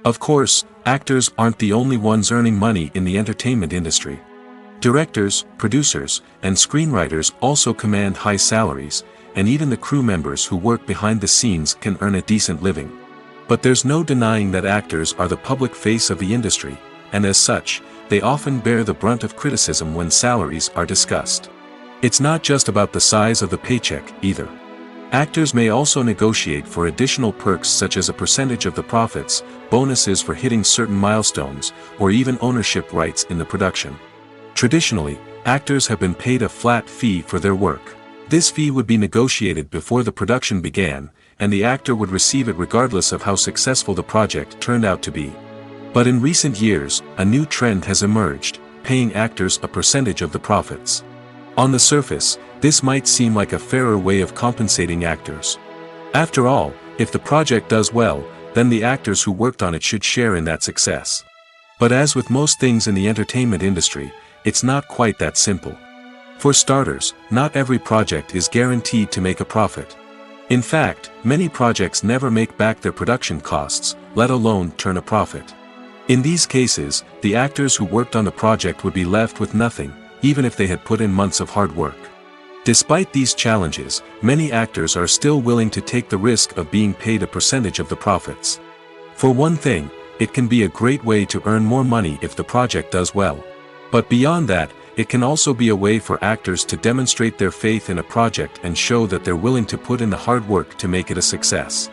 Of course, actors aren't the only ones earning money in the entertainment industry. Directors, producers, and screenwriters also command high salaries, and even the crew members who work behind the scenes can earn a decent living. But there's no denying that actors are the public face of the industry, and as such, they often bear the brunt of criticism when salaries are discussed. It's not just about the size of the paycheck, either. Actors may also negotiate for additional perks such as a percentage of the profits, bonuses for hitting certain milestones, or even ownership rights in the production. Traditionally, actors have been paid a flat fee for their work. This fee would be negotiated before the production began, and the actor would receive it regardless of how successful the project turned out to be. But in recent years, a new trend has emerged, paying actors a percentage of the profits. On the surface, this might seem like a fairer way of compensating actors. After all, if the project does well, then the actors who worked on it should share in that success. But as with most things in the entertainment industry, it's not quite that simple. For starters, not every project is guaranteed to make a profit. In fact, many projects never make back their production costs, let alone turn a profit. In these cases, the actors who worked on the project would be left with nothing, even if they had put in months of hard work. Despite these challenges, many actors are still willing to take the risk of being paid a percentage of the profits. For one thing, it can be a great way to earn more money if the project does well. But beyond that, it can also be a way for actors to demonstrate their faith in a project and show that they're willing to put in the hard work to make it a success.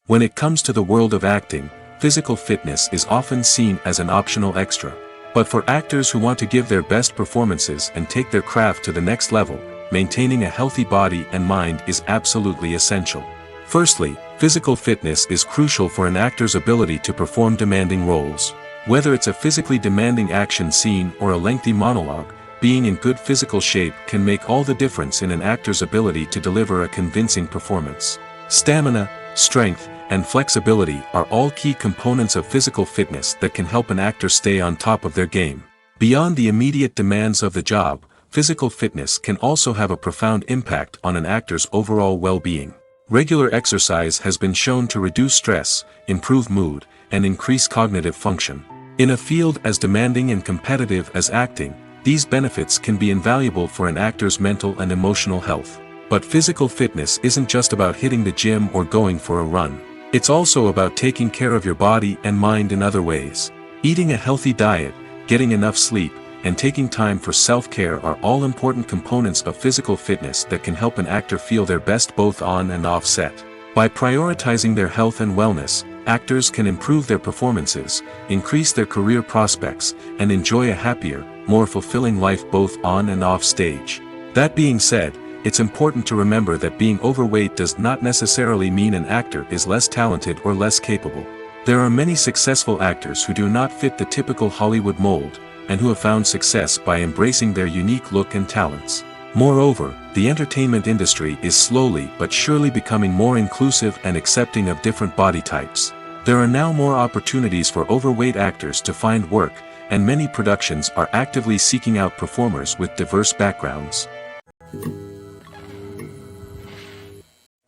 When it comes to the world of acting, physical fitness is often seen as an optional extra. But for actors who want to give their best performances and take their craft to the next level, maintaining a healthy body and mind is absolutely essential. Firstly, physical fitness is crucial for an actor's ability to perform demanding roles. Whether it's a physically demanding action scene or a lengthy monologue, being in good physical shape can make all the difference in an actor's ability to deliver a convincing performance. Stamina, strength, and flexibility are all key components of physical fitness that can help an actor stay on top of their game. Beyond the immediate demands of the job, physical fitness can also have a profound impact on an actor's overall well-being. Regular exercise has been shown to reduce stress, improve mood, and increase cognitive function. In a field as demanding and competitive as acting, these benefits can be invaluable for an actor's mental and emotional health. But physical fitness isn't just about hitting the gym or going for a run. It's also about taking care of your body and mind in other ways. Eating a healthy diet, getting enough sleep, and taking time for self-care are all important components of physical fitness that can help an actor feel their best both on and off set. By prioritizing their health and wellness, actors can improve their performances, increase their career prospects, and enjoy a happier, more fulfilling life both on and off stage. That being said, it's important to remember that being overweight does not necessarily mean an actor is less talented or less capable. There are many successful actors who do not fit the typical Hollywood mold, and who have found success by embracing their unique look and talents. Moreover, the entertainment industry is slowly but surely becoming more inclusive and accepting of different body types. There are now more opportunities for overweight actors to find work, and many productions are actively seeking out performers with diverse backgrounds.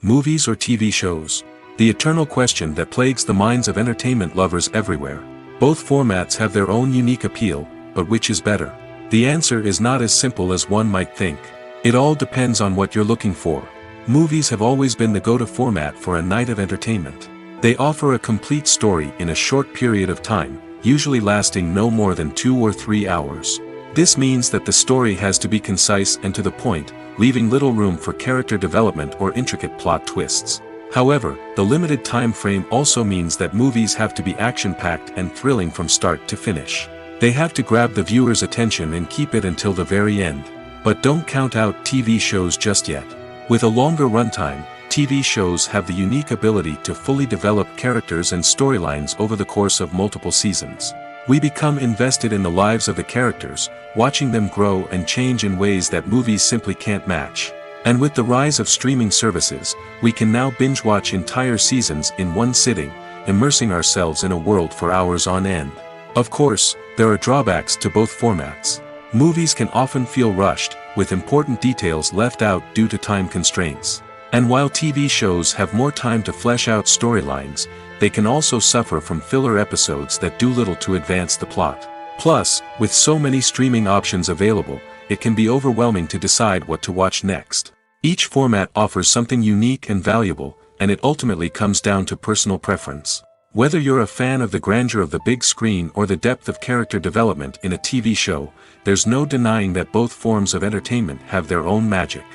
Movies or TV shows? The eternal question that plagues the minds of entertainment lovers everywhere. Both formats have their own unique appeal, but which is better? The answer is not as simple as one might think. It all depends on what you're looking for. Movies have always been the go-to format for a night of entertainment. They offer a complete story in a short period of time, usually lasting no more than 2 or 3 hours. This means that the story has to be concise and to the point, leaving little room for character development or intricate plot twists. However, the limited time frame also means that movies have to be action-packed and thrilling from start to finish. They have to grab the viewer's attention and keep it until the very end. But don't count out TV shows just yet. With a longer runtime, TV shows have the unique ability to fully develop characters and storylines over the course of multiple seasons. We become invested in the lives of the characters, watching them grow and change in ways that movies simply can't match. And with the rise of streaming services, we can now binge-watch entire seasons in one sitting, immersing ourselves in a world for hours on end. Of course, there are drawbacks to both formats. Movies can often feel rushed, with important details left out due to time constraints. And while TV shows have more time to flesh out storylines, they can also suffer from filler episodes that do little to advance the plot. Plus, with so many streaming options available, it can be overwhelming to decide what to watch next. Each format offers something unique and valuable, and it ultimately comes down to personal preference. Whether you're a fan of the grandeur of the big screen or the depth of character development in a TV show, there's no denying that both forms of entertainment have their own magic.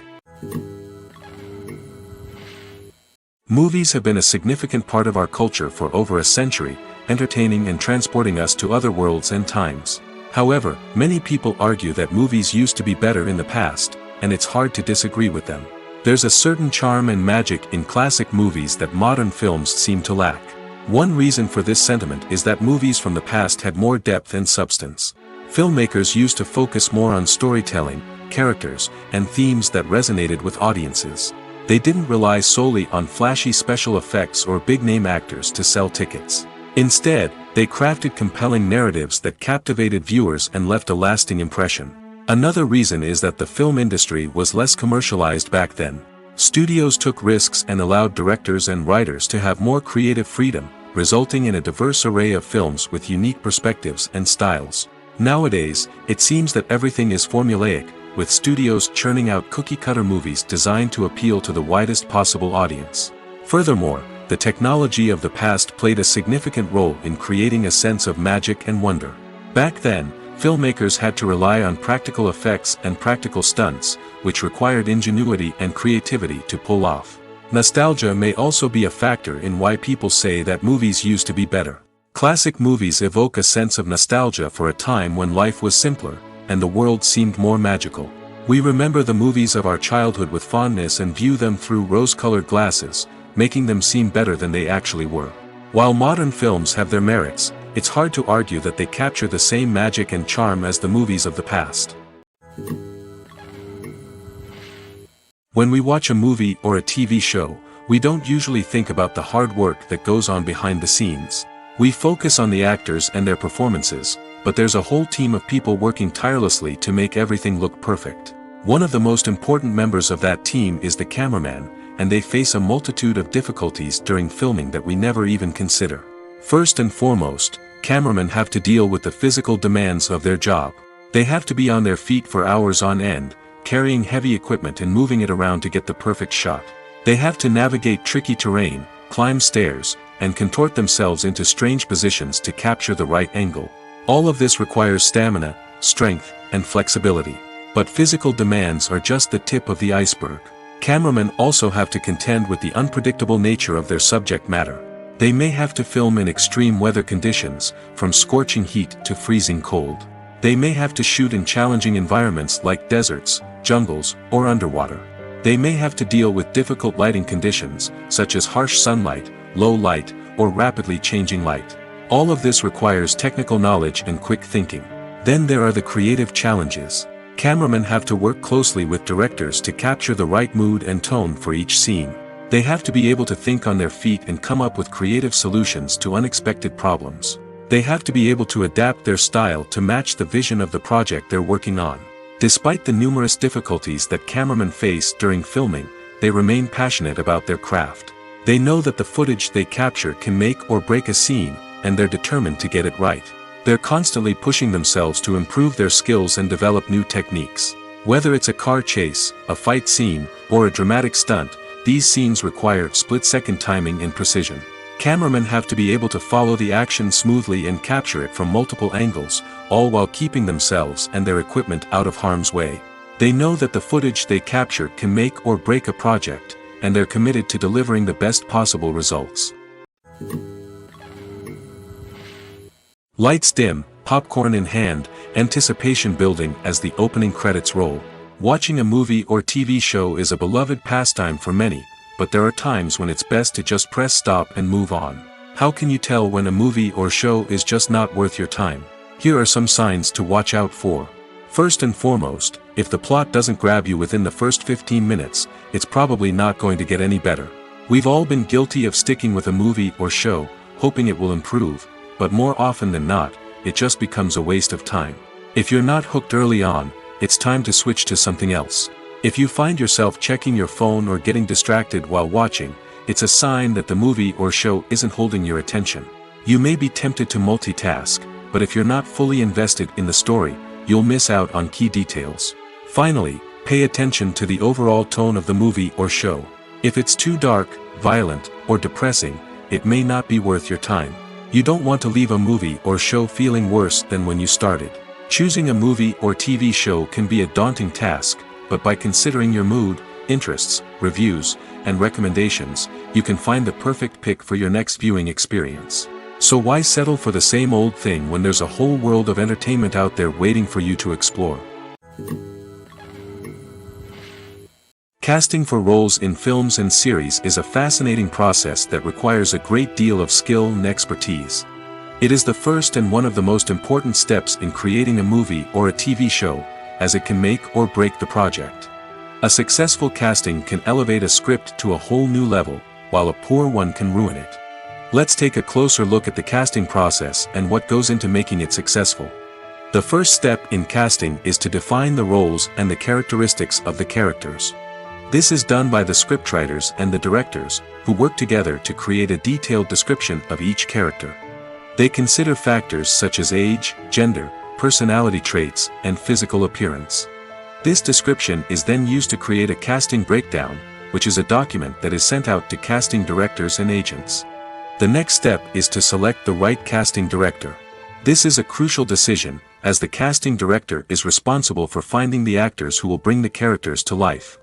Movies have been a significant part of our culture for over a century, entertaining and transporting us to other worlds and times. However, many people argue that movies used to be better in the past, and it's hard to disagree with them. There's a certain charm and magic in classic movies that modern films seem to lack. One reason for this sentiment is that movies from the past had more depth and substance. Filmmakers used to focus more on storytelling, characters, and themes that resonated with audiences. They didn't rely solely on flashy special effects or big-name actors to sell tickets. Instead, they crafted compelling narratives that captivated viewers and left a lasting impression. Another reason is that the film industry was less commercialized back then. Studios took risks and allowed directors and writers to have more creative freedom, resulting in a diverse array of films with unique perspectives and styles. Nowadays, it seems that everything is formulaic, with studios churning out cookie-cutter movies designed to appeal to the widest possible audience. Furthermore, the technology of the past played a significant role in creating a sense of magic and wonder. Back then, filmmakers had to rely on practical effects and practical stunts, which required ingenuity and creativity to pull off. Nostalgia may also be a factor in why people say that movies used to be better. Classic movies evoke a sense of nostalgia for a time when life was simpler, and the world seemed more magical. We remember the movies of our childhood with fondness and view them through rose-colored glasses, making them seem better than they actually were. While modern films have their merits, it's hard to argue that they capture the same magic and charm as the movies of the past. When we watch a movie or a TV show, we don't usually think about the hard work that goes on behind the scenes. We focus on the actors and their performances, but there's a whole team of people working tirelessly to make everything look perfect. One of the most important members of that team is the cameraman, and they face a multitude of difficulties during filming that we never even consider. First and foremost, cameramen have to deal with the physical demands of their job. They have to be on their feet for hours on end, carrying heavy equipment and moving it around to get the perfect shot. They have to navigate tricky terrain, climb stairs, and contort themselves into strange positions to capture the right angle. All of this requires stamina, strength, and flexibility. But physical demands are just the tip of the iceberg. Cameramen also have to contend with the unpredictable nature of their subject matter. They may have to film in extreme weather conditions, from scorching heat to freezing cold. They may have to shoot in challenging environments like deserts, jungles, or underwater. They may have to deal with difficult lighting conditions, such as harsh sunlight, low light, or rapidly changing light. All of this requires technical knowledge and quick thinking. Then there are the creative challenges. Cameramen have to work closely with directors to capture the right mood and tone for each scene. They have to be able to think on their feet and come up with creative solutions to unexpected problems. They have to be able to adapt their style to match the vision of the project they're working on. Despite the numerous difficulties that cameramen face during filming, they remain passionate about their craft. They know that the footage they capture can make or break a scene, and they're determined to get it right. They're constantly pushing themselves to improve their skills and develop new techniques. Whether it's a car chase, a fight scene, or a dramatic stunt, these scenes require split-second timing and precision. Cameramen have to be able to follow the action smoothly and capture it from multiple angles, all while keeping themselves and their equipment out of harm's way. They know that the footage they capture can make or break a project, and they're committed to delivering the best possible results. Lights dim, popcorn in hand, anticipation building as the opening credits roll. Watching a movie or TV show is a beloved pastime for many, but there are times when it's best to just press stop and move on. How can you tell when a movie or show is just not worth your time? Here are some signs to watch out for. First and foremost, if the plot doesn't grab you within the first 15 minutes, it's probably not going to get any better. We've all been guilty of sticking with a movie or show, hoping it will improve, but more often than not, it just becomes a waste of time. If you're not hooked early on, it's time to switch to something else. If you find yourself checking your phone or getting distracted while watching, it's a sign that the movie or show isn't holding your attention. You may be tempted to multitask, but if you're not fully invested in the story, you'll miss out on key details. Finally, pay attention to the overall tone of the movie or show. If it's too dark, violent, or depressing, it may not be worth your time. You don't want to leave a movie or show feeling worse than when you started. Choosing a movie or TV show can be a daunting task, but by considering your mood, interests, reviews, and recommendations, you can find the perfect pick for your next viewing experience. So why settle for the same old thing when there's a whole world of entertainment out there waiting for you to explore? Casting for roles in films and series is a fascinating process that requires a great deal of skill and expertise. It is the first and one of the most important steps in creating a movie or a TV show, as it can make or break the project. A successful casting can elevate a script to a whole new level, while a poor one can ruin it. Let's take a closer look at the casting process and what goes into making it successful. The first step in casting is to define the roles and the characteristics of the characters. This is done by the scriptwriters and the directors, who work together to create a detailed description of each character. They consider factors such as age, gender, personality traits, and physical appearance. This description is then used to create a casting breakdown, which is a document that is sent out to casting directors and agents. The next step is to select the right casting director. This is a crucial decision, as the casting director is responsible for finding the actors who will bring the characters to life.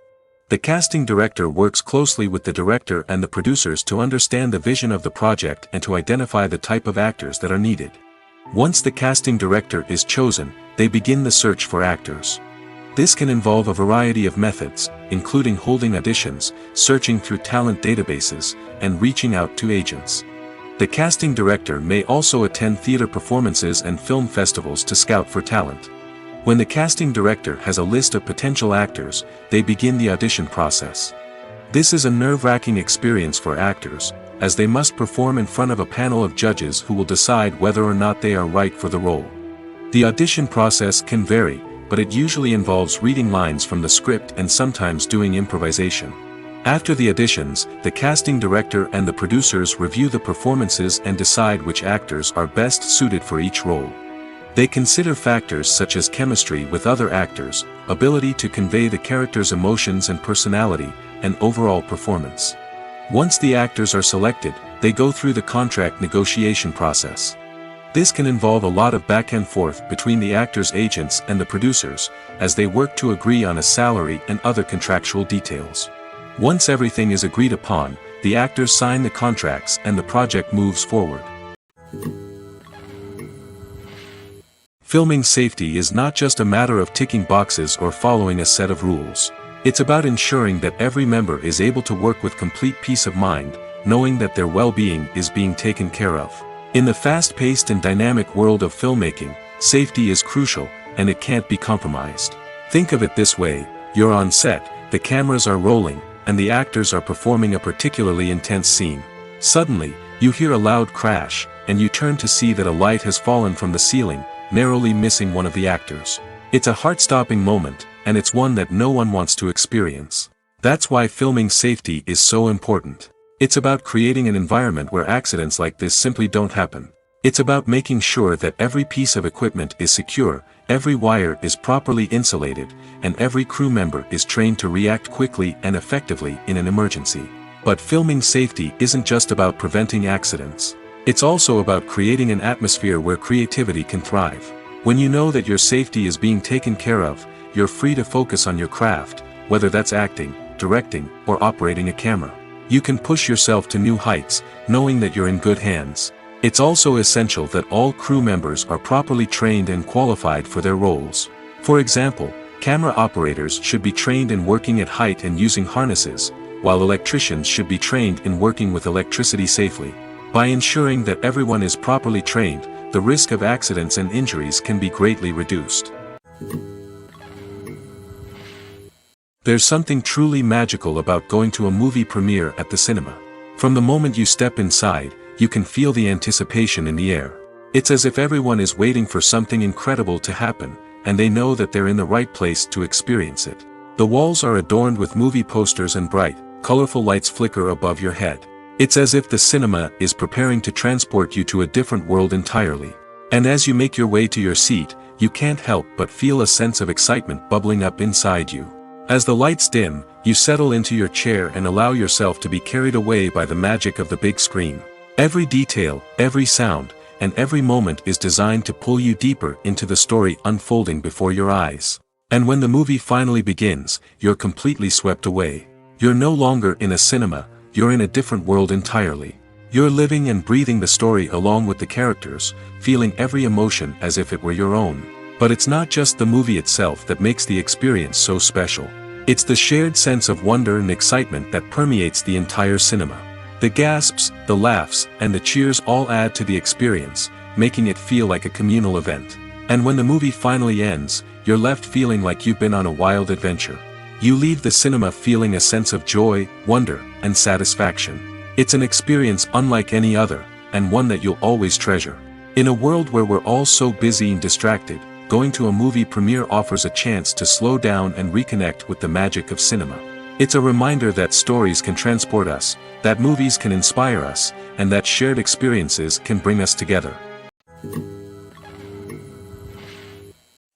The casting director works closely with the director and the producers to understand the vision of the project and to identify the type of actors that are needed. Once the casting director is chosen, they begin the search for actors. This can involve a variety of methods, including holding auditions, searching through talent databases, and reaching out to agents. The casting director may also attend theater performances and film festivals to scout for talent. When the casting director has a list of potential actors, they begin the audition process. This is a nerve-wracking experience for actors, as they must perform in front of a panel of judges who will decide whether or not they are right for the role. The audition process can vary, but it usually involves reading lines from the script and sometimes doing improvisation. After the auditions, the casting director and the producers review the performances and decide which actors are best suited for each role. They consider factors such as chemistry with other actors, ability to convey the character's emotions and personality, and overall performance. Once the actors are selected, they go through the contract negotiation process. This can involve a lot of back and forth between the actors' agents and the producers, as they work to agree on a salary and other contractual details. Once everything is agreed upon, the actors sign the contracts and the project moves forward. Filming safety is not just a matter of ticking boxes or following a set of rules. It's about ensuring that every member is able to work with complete peace of mind, knowing that their well-being is being taken care of. In the fast-paced and dynamic world of filmmaking, safety is crucial, and it can't be compromised. Think of it this way: you're on set, the cameras are rolling, and the actors are performing a particularly intense scene. Suddenly, you hear a loud crash, and you turn to see that a light has fallen from the ceiling, narrowly missing one of the actors. It's a heart-stopping moment, and it's one that no one wants to experience. That's why filming safety is so important. It's about creating an environment where accidents like this simply don't happen. It's about making sure that every piece of equipment is secure, every wire is properly insulated, and every crew member is trained to react quickly and effectively in an emergency. But filming safety isn't just about preventing accidents. It's also about creating an atmosphere where creativity can thrive. When you know that your safety is being taken care of, you're free to focus on your craft, whether that's acting, directing, or operating a camera. You can push yourself to new heights, knowing that you're in good hands. It's also essential that all crew members are properly trained and qualified for their roles. For example, camera operators should be trained in working at height and using harnesses, while electricians should be trained in working with electricity safely. By ensuring that everyone is properly trained, the risk of accidents and injuries can be greatly reduced. There's something truly magical about going to a movie premiere at the cinema. From the moment you step inside, you can feel the anticipation in the air. It's as if everyone is waiting for something incredible to happen, and they know that they're in the right place to experience it. The walls are adorned with movie posters and bright, colorful lights flicker above your head. It's as if the cinema is preparing to transport you to a different world entirely. And as you make your way to your seat, you can't help but feel a sense of excitement bubbling up inside you. As the lights dim, you settle into your chair and allow yourself to be carried away by the magic of the big screen. Every detail, every sound, and every moment is designed to pull you deeper into the story unfolding before your eyes. And when the movie finally begins, you're completely swept away. You're no longer in a cinema, you're in a different world entirely. You're living and breathing the story along with the characters, feeling every emotion as if it were your own. But it's not just the movie itself that makes the experience so special. It's the shared sense of wonder and excitement that permeates the entire cinema. The gasps, the laughs, and the cheers all add to the experience, making it feel like a communal event. And when the movie finally ends, you're left feeling like you've been on a wild adventure. You leave the cinema feeling a sense of joy, wonder, and satisfaction. It's an experience unlike any other, and one that you'll always treasure. In a world where we're all so busy and distracted, going to a movie premiere offers a chance to slow down and reconnect with the magic of cinema. It's a reminder that stories can transport us, that movies can inspire us, and that shared experiences can bring us together.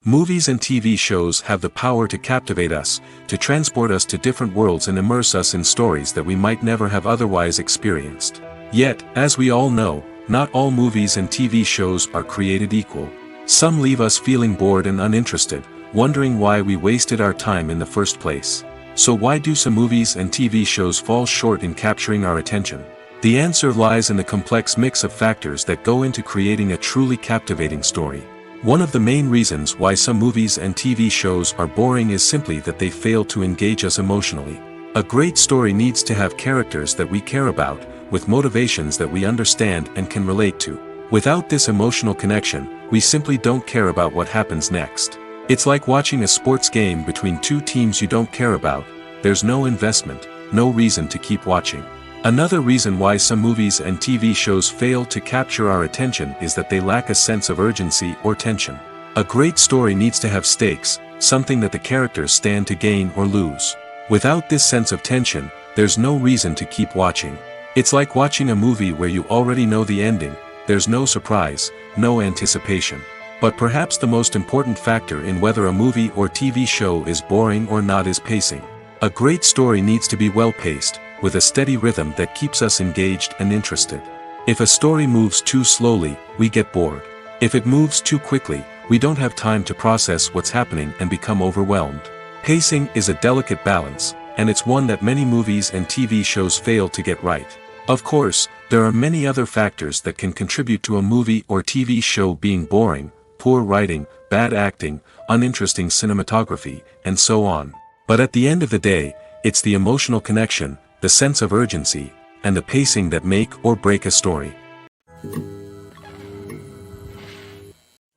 Movies and TV shows have the power to captivate us, to transport us to different worlds and immerse us in stories that we might never have otherwise experienced. Yet, as we all know, not all movies and TV shows are created equal. Some leave us feeling bored and uninterested, wondering why we wasted our time in the first place. So why do some movies and TV shows fall short in capturing our attention? The answer lies in the complex mix of factors that go into creating a truly captivating story. One of the main reasons why some movies and TV shows are boring is simply that they fail to engage us emotionally. A great story needs to have characters that we care about, with motivations that we understand and can relate to. Without this emotional connection, we simply don't care about what happens next. It's like watching a sports game between two teams you don't care about. There's no investment, no reason to keep watching. Another reason why some movies and TV shows fail to capture our attention is that they lack a sense of urgency or tension. A great story needs to have stakes, something that the characters stand to gain or lose. Without this sense of tension, there's no reason to keep watching. It's like watching a movie where you already know the ending. There's no surprise, no anticipation. But perhaps the most important factor in whether a movie or TV show is boring or not is pacing. A great story needs to be well-paced, with a steady rhythm that keeps us engaged and interested. If a story moves too slowly, we get bored. If it moves too quickly, we don't have time to process what's happening and become overwhelmed. Pacing is a delicate balance, and it's one that many movies and TV shows fail to get right. Of course, there are many other factors that can contribute to a movie or TV show being boring: poor writing, bad acting, uninteresting cinematography, and so on. But at the end of the day, it's the emotional connection, the sense of urgency, and the pacing that make or break a story.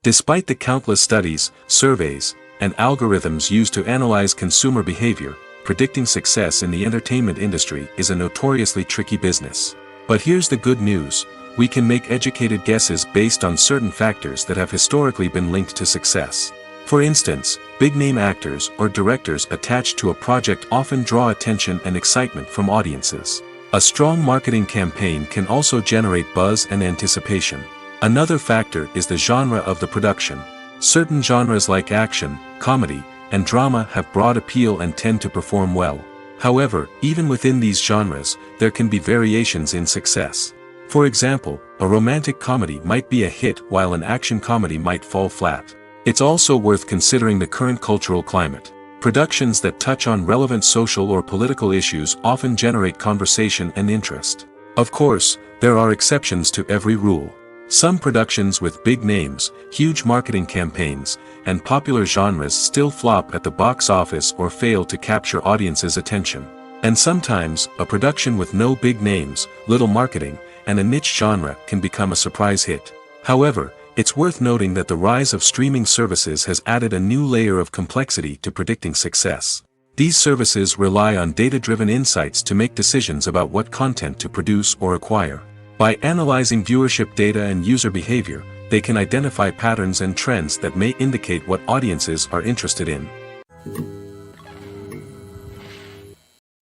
Despite the countless studies, surveys, and algorithms used to analyze consumer behavior, predicting success in the entertainment industry is a notoriously tricky business. But here's the good news: we can make educated guesses based on certain factors that have historically been linked to success. For instance, big-name actors or directors attached to a project often draw attention and excitement from audiences. A strong marketing campaign can also generate buzz and anticipation. Another factor is the genre of the production. Certain genres like action, comedy, and drama have broad appeal and tend to perform well. However, even within these genres, there can be variations in success. For example, a romantic comedy might be a hit while an action comedy might fall flat. It's also worth considering the current cultural climate. Productions that touch on relevant social or political issues often generate conversation and interest. Of course, there are exceptions to every rule. Some productions with big names, huge marketing campaigns, and popular genres still flop at the box office or fail to capture audiences' attention. And sometimes, a production with no big names, little marketing, and a niche genre can become a surprise hit. However, it's worth noting that the rise of streaming services has added a new layer of complexity to predicting success. These services rely on data-driven insights to make decisions about what content to produce or acquire. By analyzing viewership data and user behavior, they can identify patterns and trends that may indicate what audiences are interested in.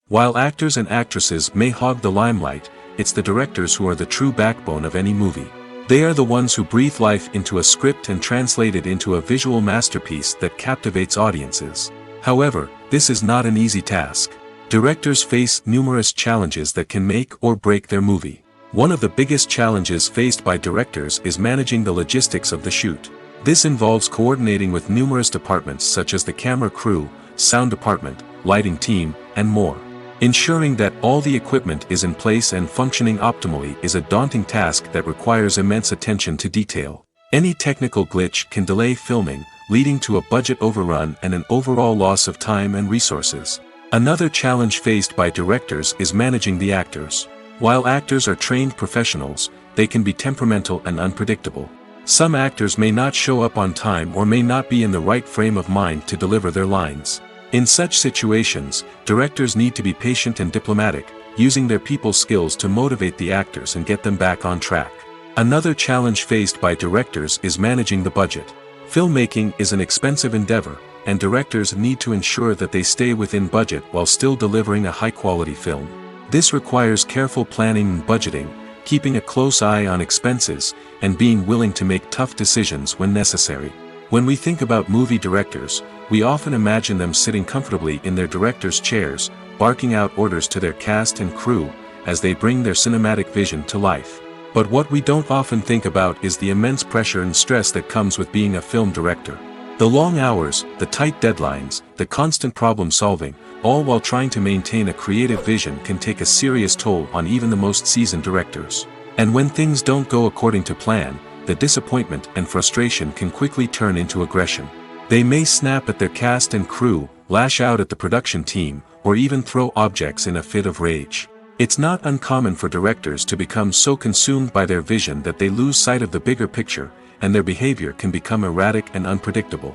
While actors and actresses may hog the limelight, it's the directors who are the true backbone of any movie. They are the ones who breathe life into a script and translate it into a visual masterpiece that captivates audiences. However, this is not an easy task. Directors face numerous challenges that can make or break their movie. One of the biggest challenges faced by directors is managing the logistics of the shoot. This involves coordinating with numerous departments such as the camera crew, sound department, lighting team, and more. Ensuring that all the equipment is in place and functioning optimally is a daunting task that requires immense attention to detail. Any technical glitch can delay filming, leading to a budget overrun and an overall loss of time and resources. Another challenge faced by directors is managing the actors. While actors are trained professionals, they can be temperamental and unpredictable. Some actors may not show up on time or may not be in the right frame of mind to deliver their lines. In such situations, directors need to be patient and diplomatic, using their people skills to motivate the actors and get them back on track. Another challenge faced by directors is managing the budget. Filmmaking is an expensive endeavor, and directors need to ensure that they stay within budget while still delivering a high-quality film. This requires careful planning and budgeting, keeping a close eye on expenses, and being willing to make tough decisions when necessary. When we think about movie directors, we often imagine them sitting comfortably in their director's chairs, barking out orders to their cast and crew, as they bring their cinematic vision to life. But what we don't often think about is the immense pressure and stress that comes with being a film director. The long hours, the tight deadlines, the constant problem solving, all while trying to maintain a creative vision can take a serious toll on even the most seasoned directors. And when things don't go according to plan, the disappointment and frustration can quickly turn into aggression. They may snap at their cast and crew, lash out at the production team, or even throw objects in a fit of rage. It's not uncommon for directors to become so consumed by their vision that they lose sight of the bigger picture, and their behavior can become erratic and unpredictable.